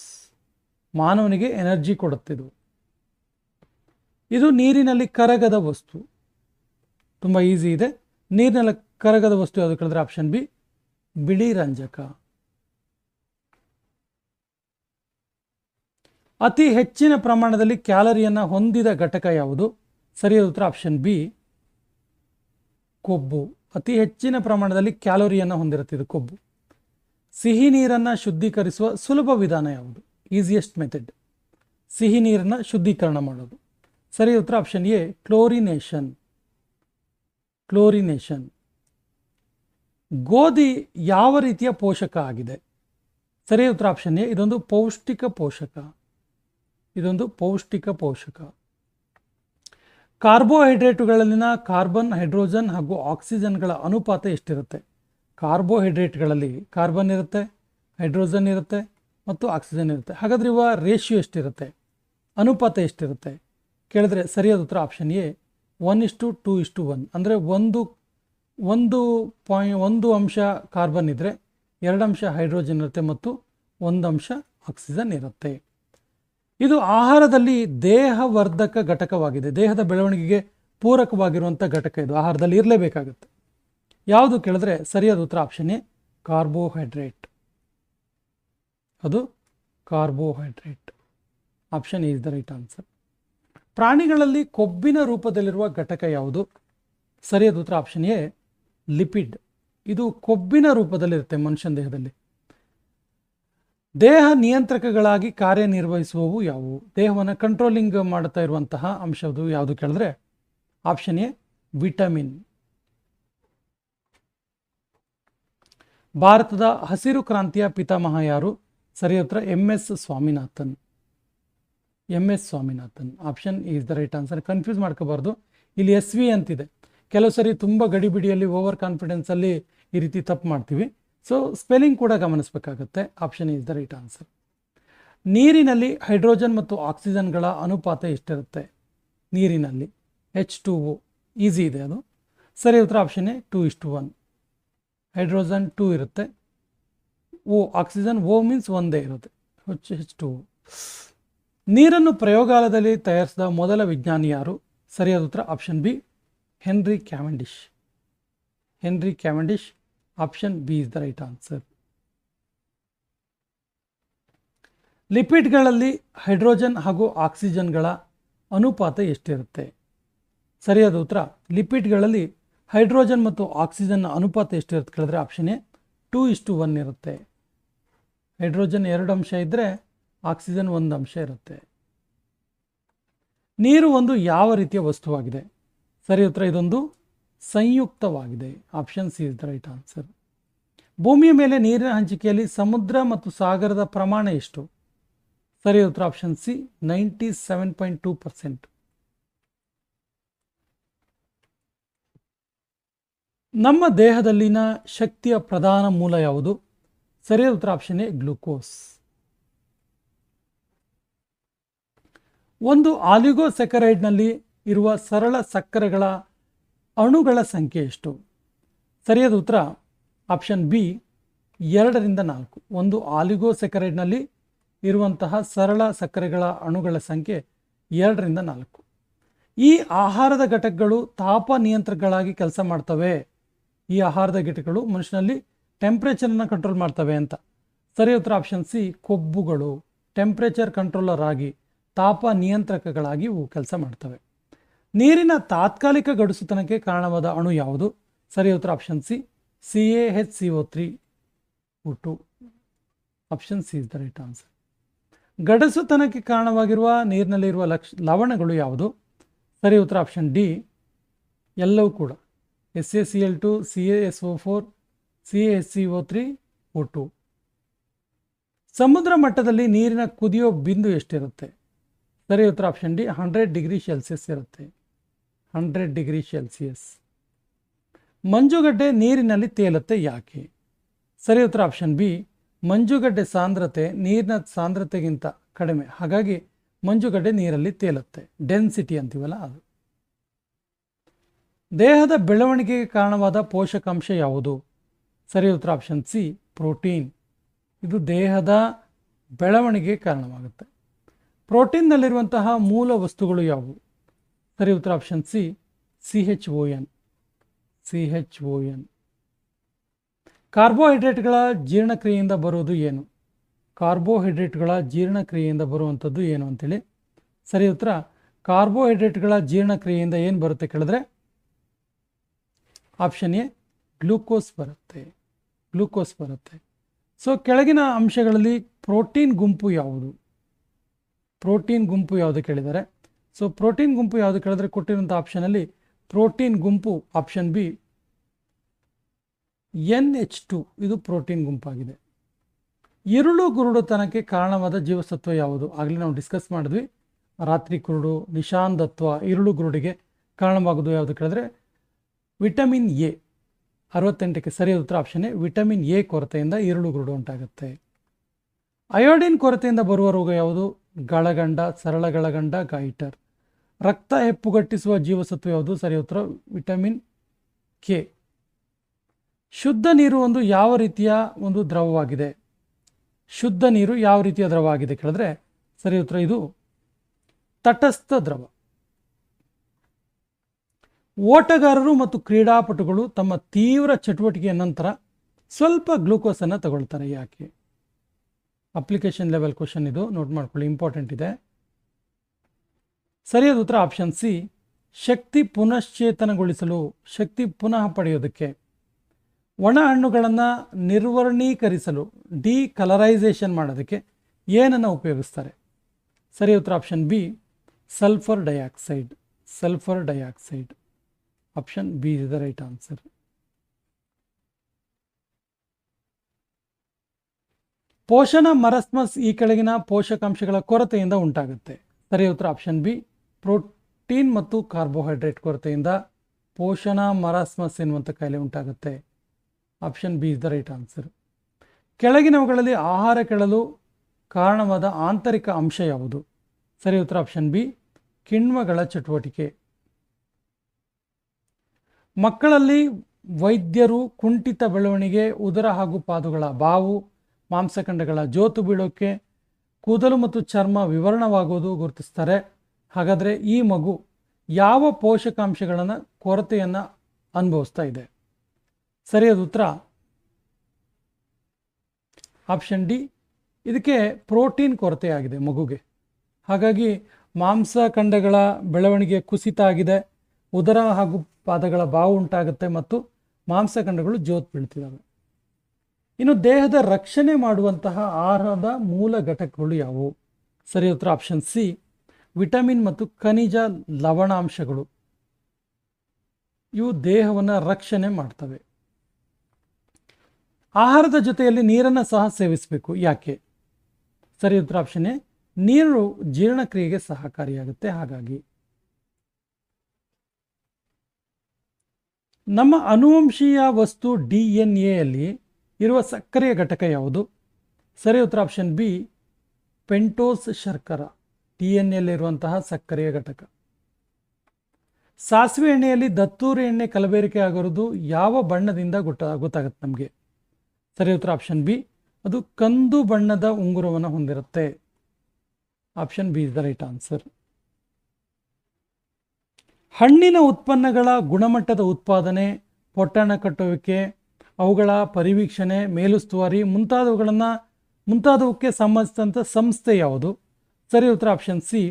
ಮಾನವನಿಗೆ ಎನರ್ಜಿ ಕೊಡುತ್ತಿದ್ದು. ಇದು ನೀರಿನಲ್ಲಿ ಕರಗದ ವಸ್ತು. ತುಂಬ ಈಸಿ ಇದೆ. ನೀರಿನಲ್ಲಿ ಕರಗದ ವಸ್ತು ಯಾವುದು ಕೇಳಿದ್ರೆ ಆಪ್ಷನ್ ಬಿ, ಬಿಳಿ ರಂಜಕ. ಅತಿ ಹೆಚ್ಚಿನ ಪ್ರಮಾಣದಲ್ಲಿ ಕ್ಯಾಲರಿಯನ್ನು ಹೊಂದಿದ ಘಟಕ ಯಾವುದು? ಸರಿಯಾದ ಉತ್ತರ ಆಪ್ಷನ್ ಬಿ, ಕೊಬ್ಬು. ಅತಿ ಹೆಚ್ಚಿನ ಪ್ರಮಾಣದಲ್ಲಿ ಕ್ಯಾಲೋರಿಯನ್ನು ಹೊಂದಿರುತ್ತದೆ ಕೊಬ್ಬು. ಸಿಹಿ ನೀರನ್ನು ಶುದ್ಧೀಕರಿಸುವ ಸುಲಭ ವಿಧಾನ ಯಾವುದು? Easiest method. ಸಿಹಿ ನೀರನ್ನು ಶುದ್ಧೀಕರಣ ಮಾಡೋದು. ಸರಿಯಾದ ಉತ್ತರ ಆಪ್ಷನ್ ಎ, ಕ್ಲೋರಿನೇಷನ್. ಕ್ಲೋರಿನೇಷನ್. ಗೋಧಿ ಯಾವ ರೀತಿಯ ಪೋಷಕ ಆಗಿದೆ? ಸರಿಯಾದ ಉತ್ತರ ಆಪ್ಷನ್ ಎ, ಇದೊಂದು ಪೌಷ್ಟಿಕ ಪೋಷಕ. ಇದೊಂದು ಪೌಷ್ಟಿಕ ಪೋಷಕ. ಕಾರ್ಬೋಹೈಡ್ರೇಟುಗಳಲ್ಲಿನ ಕಾರ್ಬನ್, ಹೈಡ್ರೋಜನ್ ಹಾಗೂ ಆಕ್ಸಿಜನ್ಗಳ ಅನುಪಾತ ಎಷ್ಟಿರುತ್ತೆ? ಕಾರ್ಬೋಹೈಡ್ರೇಟ್ಗಳಲ್ಲಿ ಕಾರ್ಬನ್ ಇರುತ್ತೆ, ಹೈಡ್ರೋಜನ್ ಇರುತ್ತೆ ಮತ್ತು ಆಕ್ಸಿಜನ್ ಇರುತ್ತೆ. ಹಾಗಾದರೆ ಇವ ರೇಷಿಯೋ ಎಷ್ಟಿರುತ್ತೆ? ಅನುಪಾತ ಎಷ್ಟಿರುತ್ತೆ ಕೇಳಿದ್ರೆ ಸರಿಯಾದ ಉತ್ತರ ಆಪ್ಷನ್ ಎ, 1:2:1. ಅಂದರೆ ಒಂದು ಅಂಶ ಕಾರ್ಬನ್ ಇದ್ದರೆ 2 ಅಂಶ ಹೈಡ್ರೋಜನ್ ಇರುತ್ತೆ ಮತ್ತು 1 ಅಂಶ ಆಕ್ಸಿಜನ್ ಇರುತ್ತೆ. ಇದು ಆಹಾರದಲ್ಲಿ ದೇಹವರ್ಧಕ ಘಟಕವಾಗಿದೆ. ದೇಹದ ಬೆಳವಣಿಗೆಗೆ ಪೂರಕವಾಗಿರುವಂಥ ಘಟಕ ಇದು. ಆಹಾರದಲ್ಲಿ ಇರಲೇಬೇಕಾಗುತ್ತೆ. ಯಾವುದು ಕೇಳಿದ್ರೆ ಸರಿಯಾದ ಉತ್ತರ ಆಪ್ಷನ್ ಎ, ಕಾರ್ಬೋಹೈಡ್ರೇಟ್. ಅದು carbohydrate. Option A is the right answer. ಪ್ರಾಣಿಗಳಲ್ಲಿ ಕೊಬ್ಬಿನ ರೂಪದಲ್ಲಿರುವ ಘಟಕ ಯಾವುದು? ಸರಿಯಾದ ಉತ್ತರ ಆಪ್ಷನ್ ಎ, ಲಿಪಿಡ್. ಇದು ಕೊಬ್ಬಿನ ರೂಪದಲ್ಲಿರುತ್ತೆ ಮನುಷ್ಯನ ದೇಹದಲ್ಲಿ. ದೇಹ ನಿಯಂತ್ರಕಗಳಾಗಿ ಕಾರ್ಯನಿರ್ವಹಿಸುವವು ಯಾವುವು? ದೇಹವನ್ನು ಕಂಟ್ರೋಲಿಂಗ್ ಮಾಡ್ತಾ ಇರುವಂತಹ ಅಂಶದ್ದು ಯಾವುದು ಕೇಳಿದ್ರೆ ಆಪ್ಷನ್ ಎ, ವಿಟಮಿನ್. ಭಾರತದ ಹಸಿರು ಕ್ರಾಂತಿಯ ಪಿತಾಮಹ ಯಾರು? ಸರಿಯಾದ ಉತ್ತರ MS Swaminathan. MS Swaminathan. Option is the right answer. Confuse ಮಾಡ್ಕೋಬಾರ್ದು. ಇಲ್ಲಿ SV ಅಂತಿದೆ. ಕೆಲವು ಸರಿ ತುಂಬ ಗಡಿಬಿಡಿಯಲ್ಲಿ ಓವರ್ ಕಾನ್ಫಿಡೆನ್ಸಲ್ಲಿ ಈ ರೀತಿ ತಪ್ಪು ಮಾಡ್ತೀವಿ. ಸೊ ಸ್ಪೆಲ್ಲಿಂಗ್ ಕೂಡ ಗಮನಿಸಬೇಕಾಗುತ್ತೆ. Option is the right answer. ನೀರಿನಲ್ಲಿ ಹೈಡ್ರೋಜನ್ ಮತ್ತು ಆಕ್ಸಿಜನ್ಗಳ ಅನುಪಾತ ಎಷ್ಟಿರುತ್ತೆ? ನೀರಿನಲ್ಲಿ H2O. ಈಸಿ ಇದೆ ಅದು. ಸರಿ ಉತ್ತರ ಆಪ್ಷನ್ ಎ, 2:1. ಹೈಡ್ರೋಜನ್ 2 ಇರುತ್ತೆ. ಆಕ್ಸಿಜನ್ O ಮೀನ್ಸ್ ಒಂದೇ ಇರುತ್ತೆ, H2O. ನೀರನ್ನು ಪ್ರಯೋಗಾಲಯದಲ್ಲಿ ತಯಾರಿಸಿದ ಮೊದಲ ವಿಜ್ಞಾನಿ ಯಾರು? ಸರಿಯಾದ ಉತ್ತರ option B, Henry Cavendish. Henry Cavendish. Option B is the right answer. ಲಿಪಿಡ್ಗಳಲ್ಲಿ ಹೈಡ್ರೋಜನ್ ಹಾಗೂ ಆಕ್ಸಿಜನ್ಗಳ ಅನುಪಾತ ಎಷ್ಟಿರುತ್ತೆ? ಸರಿಯಾದ ಉತ್ತರ ಲಿಪಿಡ್ಗಳಲ್ಲಿ ಹೈಡ್ರೋಜನ್ ಮತ್ತು ಆಕ್ಸಿಜನ್ ಅನುಪಾತ ಎಷ್ಟಿರುತ್ತೆ ಕೇಳಿದ್ರೆ ಆಪ್ಷನ್ ಎ, 2:1 ಇರುತ್ತೆ. ಹೈಡ್ರೋಜನ್ 2 ಅಂಶ ಇದ್ದರೆ ಆಕ್ಸಿಜನ್ 1 ಅಂಶ ಇರುತ್ತೆ. ನೀರು ಒಂದು ಯಾವ ರೀತಿಯ ವಸ್ತುವಾಗಿದೆ? ಸರಿ ಉತ್ತರ ಇದೊಂದು ಸಂಯುಕ್ತವಾಗಿದೆ. Option C is the right answer. ಭೂಮಿಯ ಮೇಲೆ ನೀರಿನ ಹಂಚಿಕೆಯಲ್ಲಿ ಸಮುದ್ರ ಮತ್ತು ಸಾಗರದ ಪ್ರಮಾಣ ಎಷ್ಟು? ಸರಿ ಉತ್ತರ ಆಪ್ಷನ್ ಸಿ 97.2%. ನಮ್ಮ ದೇಹದಲ್ಲಿನ ಶಕ್ತಿಯ ಪ್ರಧಾನ ಮೂಲ ಯಾವುದು? ಸರಿಯಾದ ಉತ್ತರ ಆಪ್ಷನ್ ಎ ಗ್ಲೂಕೋಸ್. ಒಂದು ಆಲಿಗೋಸೆಕರೈಡ್ನಲ್ಲಿ ಇರುವ ಸರಳ ಸಕ್ಕರೆಗಳ ಅಣುಗಳ ಸಂಖ್ಯೆ ಎಷ್ಟು? ಸರಿಯಾದ ಉತ್ತರ ಆಪ್ಷನ್ ಬಿ 2ರಿಂದ 4. ಒಂದು ಆಲಿಗೋಸೆಕರೈಡ್ನಲ್ಲಿ ಇರುವಂತಹ ಸರಳ ಸಕ್ಕರೆಗಳ ಅಣುಗಳ ಸಂಖ್ಯೆ 2ರಿಂದ 4. ಈ ಆಹಾರದ ಘಟಕಗಳು ತಾಪ ನಿಯಂತ್ರಕಗಳಾಗಿ ಕೆಲಸ ಮಾಡ್ತವೆ. ಈ ಆಹಾರದ ಘಟಕಗಳು ಮನುಷ್ಯನಲ್ಲಿ ಟೆಂಪ್ರೇಚರನ್ನು ಕಂಟ್ರೋಲ್ ಮಾಡ್ತವೆ ಅಂತ. ಸರಿ ಉತ್ತರ ಆಪ್ಷನ್ ಸಿ ಕೊಬ್ಬುಗಳು ಟೆಂಪ್ರೇಚರ್ ಕಂಟ್ರೋಲರ್ ಆಗಿ ತಾಪ ನಿಯಂತ್ರಕಗಳಾಗಿ ಇವು ಕೆಲಸ ಮಾಡ್ತವೆ. ನೀರಿನ ತಾತ್ಕಾಲಿಕ ಗಡುಸುತನಕ್ಕೆ ಕಾರಣವಾದ ಅಣು ಯಾವುದು? ಸರಿ ಉತ್ತರ option C CaHCO3 O2. Option C is the right answer. ಗಡಸುತನಕ್ಕೆ ಕಾರಣವಾಗಿರುವ ನೀರಿನಲ್ಲಿರುವ ಲವಣಗಳು ಯಾವುದು? ಸರಿ ಉತ್ತರ ಆಪ್ಷನ್ ಡಿ ಎಲ್ಲವೂ ಕೂಡ SaCl2 CaSO4 CaHCO3 O2. ಸಮುದ್ರ ಮಟ್ಟದಲ್ಲಿ ನೀರಿನ ಕುದಿಯೋ ಬಿಂದು ಎಷ್ಟಿರುತ್ತೆ? ಸರಿ ಉತ್ತರ ಆಪ್ಷನ್ ಡಿ 100 ಡಿಗ್ರಿ ಸೆಲ್ಸಿಯಸ್ ಇರುತ್ತೆ. 100 ಡಿಗ್ರಿ ಸೆಲ್ಸಿಯಸ್. ಮಂಜುಗಡ್ಡೆ ನೀರಿನಲ್ಲಿ ತೇಲುತ್ತೆ ಯಾಕೆ? ಸರಿ ಉತ್ತರ ಆಪ್ಷನ್ ಬಿ ಮಂಜುಗಡ್ಡೆ ಸಾಂದ್ರತೆ ನೀರಿನ ಸಾಂದ್ರತೆಗಿಂತ ಕಡಿಮೆ, ಹಾಗಾಗಿ ಮಂಜುಗಡ್ಡೆ ನೀರಲ್ಲಿ ತೇಲುತ್ತೆ. ಡೆನ್ಸಿಟಿ ಅಂತೀವಲ್ಲ ಅದು. ದೇಹದ ಬೆಳವಣಿಗೆಗೆ ಕಾರಣವಾದ ಪೋಷಕಾಂಶ ಯಾವುದು? ಸರಿ ಉತ್ತರ ಆಪ್ಷನ್ ಸಿ ಪ್ರೋಟೀನ್. ಇದು ದೇಹದ ಬೆಳವಣಿಗೆಗೆ ಕಾರಣವಾಗುತ್ತೆ. ಪ್ರೋಟೀನ್ನಲ್ಲಿರುವಂತಹ ಮೂಲ ವಸ್ತುಗಳು ಯಾವುವು? ಸರಿ ಉತ್ತರ ಆಪ್ಷನ್ ಸಿ CHON. ಕಾರ್ಬೋಹೈಡ್ರೇಟ್ಗಳ ಜೀರ್ಣಕ್ರಿಯೆಯಿಂದ ಬರುವುದು ಏನು? ಕಾರ್ಬೋಹೈಡ್ರೇಟ್ಗಳ ಜೀರ್ಣಕ್ರಿಯೆಯಿಂದ ಬರುವಂಥದ್ದು ಏನು ಅಂತೇಳಿ. ಸರಿ ಉತ್ತರ ಕಾರ್ಬೋಹೈಡ್ರೇಟ್ಗಳ ಜೀರ್ಣಕ್ರಿಯೆಯಿಂದ ಏನು ಬರುತ್ತೆ ಕೇಳಿದ್ರೆ ಆಪ್ಷನ್ ಎ ಗ್ಲೂಕೋಸ್ ಬರುತ್ತೆ. ಸೊ ಕೆಳಗಿನ ಅಂಶಗಳಲ್ಲಿ ಪ್ರೋಟೀನ್ ಗುಂಪು ಯಾವುದು? ಪ್ರೋಟೀನ್ ಗುಂಪು ಯಾವುದು ಕೇಳಿದ್ದಾರೆ. ಸೊ ಪ್ರೋಟೀನ್ ಗುಂಪು ಯಾವುದು ಕೇಳಿದ್ರೆ ಕೊಟ್ಟಿರುವಂಥ ಆಪ್ಷನಲ್ಲಿ ಪ್ರೋಟೀನ್ ಗುಂಪು ಆಪ್ಷನ್ ಬಿ NH2 ಇದು ಪ್ರೋಟೀನ್ ಗುಂಪಾಗಿದೆ. ಇರುಳು ಗುರುಡುತನಕ್ಕೆ ಕಾರಣವಾದ ಜೀವಸತ್ವ ಯಾವುದು? ಆಗಲೇ ನಾವು ಡಿಸ್ಕಸ್ ಮಾಡಿದ್ವಿ. ರಾತ್ರಿ ಕುರುಡು, ನಿಶಾಂದತ್ವ, ಇರುಳು ಗುರುಡಿಗೆ ಕಾರಣವಾಗೋದು ಯಾವುದು ಕೇಳಿದ್ರೆ ವಿಟಮಿನ್ ಎ. 68ಕ್ಕೆ ಸರಿಯಾದ ಉತ್ತರ ಆಪ್ಷನ್ ಎ ವಿಟಮಿನ್ ಎ ಕೊರತೆಯಿಂದ ಇರುಳು ಗುರುಡು ಉಂಟಾಗುತ್ತೆ. ಅಯೋಡಿನ್ ಕೊರತೆಯಿಂದ ಬರುವ ರೋಗ ಯಾವುದು? ಗಳಗಂಡ, ಸರಳ ಗಳಗಂಡ, ಗೈಟರ್. ರಕ್ತ ಹೆಪ್ಪುಗಟ್ಟಿಸುವ ಜೀವಸತ್ವ ಯಾವುದು? ಸರಿ ಉತ್ತರ ವಿಟಮಿನ್ ಕೆ. ಶುದ್ಧ ನೀರು ಯಾವ ರೀತಿಯ ದ್ರವವಾಗಿದೆ? ಶುದ್ಧ ನೀರು ಯಾವ ರೀತಿಯ ದ್ರವ ಆಗಿದೆ ಕೇಳಿದ್ರೆ ಸರಿ ಉತ್ತರ ಇದು ತಟಸ್ಥ ದ್ರವ. ಓಟಗಾರರು ಮತ್ತು ಕ್ರೀಡಾಪಟುಗಳು ತಮ್ಮ ತೀವ್ರ ಚಟುವಟಿಕೆಯ ನಂತರ ಸ್ವಲ್ಪ ಗ್ಲೂಕೋಸನ್ನು ತಗೊಳ್ತಾರೆ ಯಾಕೆ? ಅಪ್ಲಿಕೇಶನ್ ಲೆವೆಲ್ ಕ್ವಶನ್ ಇದು, ನೋಟ್ ಮಾಡ್ಕೊಳ್ಳಿ, ಇಂಪಾರ್ಟೆಂಟ್ ಇದೆ. ಸರಿಯಾದ ಉತ್ತರ ಆಪ್ಷನ್ ಸಿ ಶಕ್ತಿ ಪುನಶ್ಚೇತನಗೊಳಿಸಲು, ಶಕ್ತಿ ಪುನಃ ಪಡೆಯೋದಕ್ಕೆ. ಒಣ ಹಣ್ಣುಗಳನ್ನು ನಿರ್ವರ್ಣೀಕರಿಸಲು, ಡಿಕಲರೈಸೇಷನ್ ಮಾಡೋದಕ್ಕೆ ಏನನ್ನು ಉಪಯೋಗಿಸ್ತಾರೆ? ಸರಿ ಉತ್ತರ option B sulphur dioxide. Option B is the right answer. ಪೋಷಣ ಮರಸ್ಮಸ್ ಈ ಕೆಳಗಿನ ಪೋಷಕಾಂಶಗಳ ಕೊರತೆಯಿಂದ ಉಂಟಾಗುತ್ತೆ. ಸರಿ ಉತ್ತರ ಆಪ್ಷನ್ ಬಿ ಪ್ರೋಟೀನ್ ಮತ್ತು ಕಾರ್ಬೋಹೈಡ್ರೇಟ್ ಕೊರತೆಯಿಂದ ಪೋಷಣ ಮರಸ್ಮಸ್ ಎನ್ನುವಂಥ ಕಾಯಿಲೆ ಉಂಟಾಗುತ್ತೆ. Option B is the right answer. ಕೆಳಗಿನವುಗಳಲ್ಲಿ ಆಹಾರ ಕೆಡಲು ಕಾರಣವಾದ ಆಂತರಿಕ ಅಂಶ ಯಾವುದು? ಸರಿ ಉತ್ತರ ಆಪ್ಷನ್ ಬಿ ಕಿಣ್ವಗಳ ಚಟುವಟಿಕೆ. ಮಕ್ಕಳಲ್ಲಿ ವೈದ್ಯರು ಕುಂಠಿತ ಬೆಳವಣಿಗೆ, ಉದರ ಹಾಗೂ ಪಾದುಗಳ ಬಾವು, ಮಾಂಸಖಂಡಗಳ ಜೋತು ಬೀಳೋಕೆ, ಕೂದಲು ಮತ್ತು ಚರ್ಮ ವಿವರಣವಾಗುವುದು ಗುರುತಿಸ್ತಾರೆ. ಹಾಗಾದರೆ ಈ ಮಗು ಯಾವ ಪೋಷಕಾಂಶಗಳನ್ನು ಕೊರತೆಯನ್ನು ಅನುಭವಿಸ್ತಾ ಇದೆ? ಸರಿಯಾದ ಉತ್ತರ ಆಪ್ಷನ್ ಡಿ ಇದಕ್ಕೆ ಪ್ರೋಟೀನ್ ಕೊರತೆ ಆಗಿದೆ ಮಗುಗೆ. ಹಾಗಾಗಿ ಮಾಂಸಖಂಡಗಳ ಬೆಳವಣಿಗೆ ಕುಸಿತ ಆಗಿದೆ, ಉದರ ಹಾಗೂ ಪಾದಗಳ ಬಾವು ಉಂಟಾಗುತ್ತೆ ಮತ್ತು ಮಾಂಸಖಂಡಗಳು ಜೋತ್ ಬೀಳ್ತಿದ್ದಾವೆ. ಇನ್ನು ದೇಹದ ರಕ್ಷಣೆ ಮಾಡುವಂತಹ ಆಹಾರದ ಮೂಲ ಘಟಕಗಳು ಯಾವುವು? ಸರಿಯಾದ ಉತ್ತರ ಆಪ್ಷನ್ ಸಿ ವಿಟಮಿನ್ ಮತ್ತು ಖನಿಜ ಲವಣಾಂಶಗಳು. ಇವು ದೇಹವನ್ನು ರಕ್ಷಣೆ ಮಾಡ್ತವೆ. ಆಹಾರದ ಜೊತೆಯಲ್ಲಿ ನೀರನ್ನು ಸಹ ಸೇವಿಸಬೇಕು. ಯಾಕೆ? ಸರಿ ಉತ್ತರ ಆಪ್ಷನ್ ಎ, ನೀರು ಜೀರ್ಣಕ್ರಿಯೆಗೆ ಸಹಕಾರಿಯಾಗುತ್ತೆ. ಹಾಗಾಗಿ ನಮ್ಮ ಅನುವಂಶೀಯ ವಸ್ತು DNA ಇರುವ ಸಕ್ಕರೆಯ ಘಟಕ ಯಾವುದು? ಸರಿ ಉತ್ತರ ಆಪ್ಷನ್ ಬಿ, ಪೆಂಟೋಸ್ ಶರ್ಕರ DNA ಸಕ್ಕರೆಯ ಘಟಕ. ಸಾಸಿವೆ ಎಣ್ಣೆಯಲ್ಲಿ ದತ್ತೂರಿ ಎಣ್ಣೆ ಕಲಬೆರಕೆ ಆಗಿರೋದು ಯಾವ ಬಣ್ಣದಿಂದ ಗೊತ್ತಾಗುತ್ತೆ ನಮಗೆ? ಸರಿ ಉತ್ತರ ಆಪ್ಷನ್ ಬಿ, ಅದು ಕಂದು ಬಣ್ಣದ ಉಂಗುರವನ್ನು ಹೊಂದಿರುತ್ತೆ. Option B is the right answer. ಹಣ್ಣಿನ ಉತ್ಪನ್ನಗಳ ಗುಣಮಟ್ಟದ ಉತ್ಪಾದನೆ, ಪೊಟ್ಟಣ ಕಟ್ಟುವಿಕೆ, ಅವುಗಳ ಪರಿವೀಕ್ಷಣೆ, ಮೇಲುಸ್ತುವಾರಿ ಮುಂತಾದವಕ್ಕೆ ಸಂಬಂಧಿಸಿದಂಥ ಸಂಸ್ಥೆ ಯಾವುದು? ಸರಿ ಉತ್ತರ ಆಪ್ಷನ್ ಸಿ,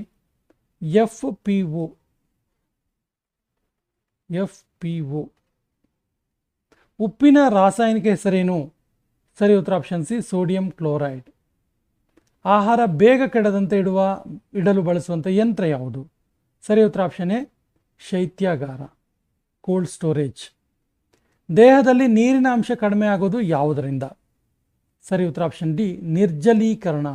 FPO. ಉಪ್ಪಿನ ರಾಸಾಯನಿಕ ಹೆಸರೇನು? ಸರಿ ಉತ್ತರ ಆಪ್ಷನ್ ಸಿ, ಸೋಡಿಯಂ ಕ್ಲೋರೈಡ್. ಆಹಾರ ಬೇಗ ಕೆಡದಂತೆ ಇಡಲು ಬಳಸುವಂಥ ಯಂತ್ರ ಯಾವುದು? ಸರಿ ಉತ್ತರ ಆಪ್ಷನ್ ಎ, ಶೈತ್ಯಾಗಾರ, ಕೋಲ್ಡ್ ಸ್ಟೋರೇಜ್. ದೇಹದಲ್ಲಿ ನೀರಿನ ಅಂಶ ಕಡಿಮೆ ಆಗೋದು ಯಾವುದರಿಂದ? ಸರಿ ಉತ್ತರ ಆಪ್ಷನ್ ಡಿ, ನಿರ್ಜಲೀಕರಣ,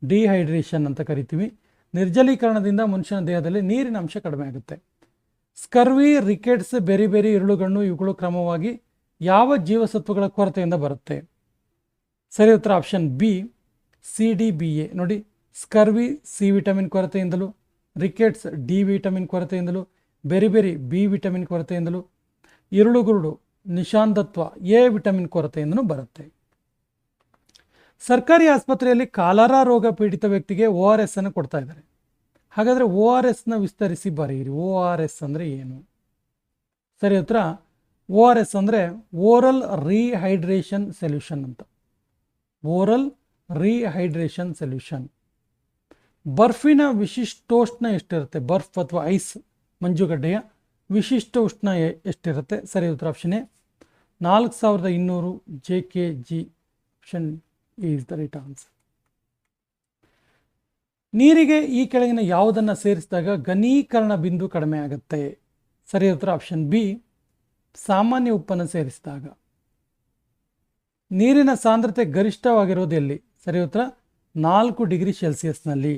ಡಿಹೈಡ್ರೇಷನ್ ಅಂತ ಕರಿತೀವಿ. ನಿರ್ಜಲೀಕರಣದಿಂದ ಮನುಷ್ಯನ ದೇಹದಲ್ಲಿ ನೀರಿನ ಅಂಶ ಕಡಿಮೆ ಆಗುತ್ತೆ. ಸ್ಕರ್ವಿ, ರಿಕೆಟ್ಸ್, ಬೆರಿ ಇರುಳುಗಣ್ಣು ಇವುಗಳು ಕ್ರಮವಾಗಿ ಯಾವ ಜೀವಸತ್ವಗಳ ಕೊರತೆಯಿಂದ ಬರುತ್ತೆ? ಸರಿ ಉತ್ತರ ಆಪ್ಷನ್ ಬಿ, CDBA. ನೋಡಿ, ಸ್ಕರ್ವಿ ಸಿ ವಿಟಮಿನ್ ಕೊರತೆಯಿಂದಲೂ, ರಿಕೆಟ್ಸ್ ಡಿ ವಿಟಮಿನ್ ಕೊರತೆಯಿಂದಲೂ, ಬೆರಿ ಬಿ ವಿಟಮಿನ್ ಕೊರತೆಯಿಂದಲೂ, ಇರುಳುಗುರುಡು ನಿಶಾಂತತ್ವ ಎ ವಿಟಮಿನ್ ಕೊರತೆಯಿಂದಲೂ ಬರುತ್ತೆ. ಸರ್ಕಾರಿ ಆಸ್ಪತ್ರೆಯಲ್ಲಿ ಕಾಲರಾ ರೋಗ ಪೀಡಿತ ವ್ಯಕ್ತಿಗೆ ORS ಅನ್ನು ಕೊಡ್ತಾ ಇದ್ದಾರೆ. ಹಾಗಾದರೆ ORSನ ವಿಸ್ತರಿಸಿ ಬರೆಯಿರಿ. ORS ಅಂದರೆ ಏನು? ಸರಿ ಉತ್ತರ, ORS ಅಂದರೆ ಓರಲ್ ರೀಹೈಡ್ರೇಷನ್ ಸೊಲ್ಯೂಷನ್ ಅಂತ. Oral rehydration solution. ಬರ್ಫಿನ ವಿಶಿಷ್ಟೋಷ್ಣ ಎಷ್ಟಿರುತ್ತೆ? ಬರ್ಫ್ ಅಥವಾ ಐಸ್, ಮಂಜುಗಡ್ಡೆಯ ವಿಶಿಷ್ಟ ಉಷ್ಣ ಎಷ್ಟಿರುತ್ತೆ? ಸರಿ ಉತ್ತರ option A, 4200 JkG. Option is the right answer. ನೀರಿಗೆ ಈ ಕೆಳಗಿನ ಯಾವುದನ್ನು ಸೇರಿಸಿದಾಗ ಘನೀಕರಣ ಬಿಂದು ಕಡಿಮೆ ಆಗುತ್ತೆ? ಸರಿ ಉತ್ತರ ಆಪ್ಷನ್ ಬಿ, ಸಾಮಾನ್ಯ ಉಪ್ಪನ್ನು ಸೇರಿಸಿದಾಗ. ನೀರಿನ ಸಾಂದ್ರತೆ ಗರಿಷ್ಠವಾಗಿರೋದು ಎಲ್ಲಿ? ಸರಿ ಉತ್ತರ 4 ಡಿಗ್ರಿ ಸೆಲ್ಸಿಯಸ್ನಲ್ಲಿ.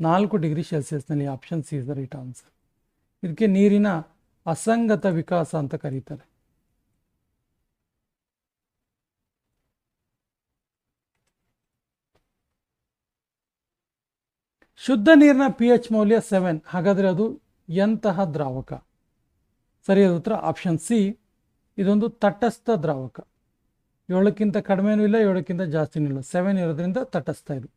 4 ಡಿಗ್ರಿ ಸೆಲ್ಸಿಯಸ್ನಲ್ಲಿ. Option C is the right answer. ಇದಕ್ಕೆ ನೀರಿನ ಅಸಂಗತ ವಿಕಾಸ ಅಂತ ಕರೀತಾರೆ. ಶುದ್ಧ ನೀರಿನ pH ಮೌಲ್ಯ 7. ಹಾಗಾದರೆ ಅದು ಎಂತಹ ದ್ರಾವಕ? ಸರಿಯಾದ ಉತ್ತರ ಆಪ್ಷನ್ ಸಿ, ಇದೊಂದು ತಟಸ್ಥ ದ್ರಾವಕ. 7ಕ್ಕಿಂತ ಕಡಿಮೆನೂ ಇಲ್ಲ, 7ಕ್ಕಿಂತ ಜಾಸ್ತಿನೂ ಇಲ್ಲ, 7 ಇರೋದ್ರಿಂದ ತಟಸ್ಥ ಇದು.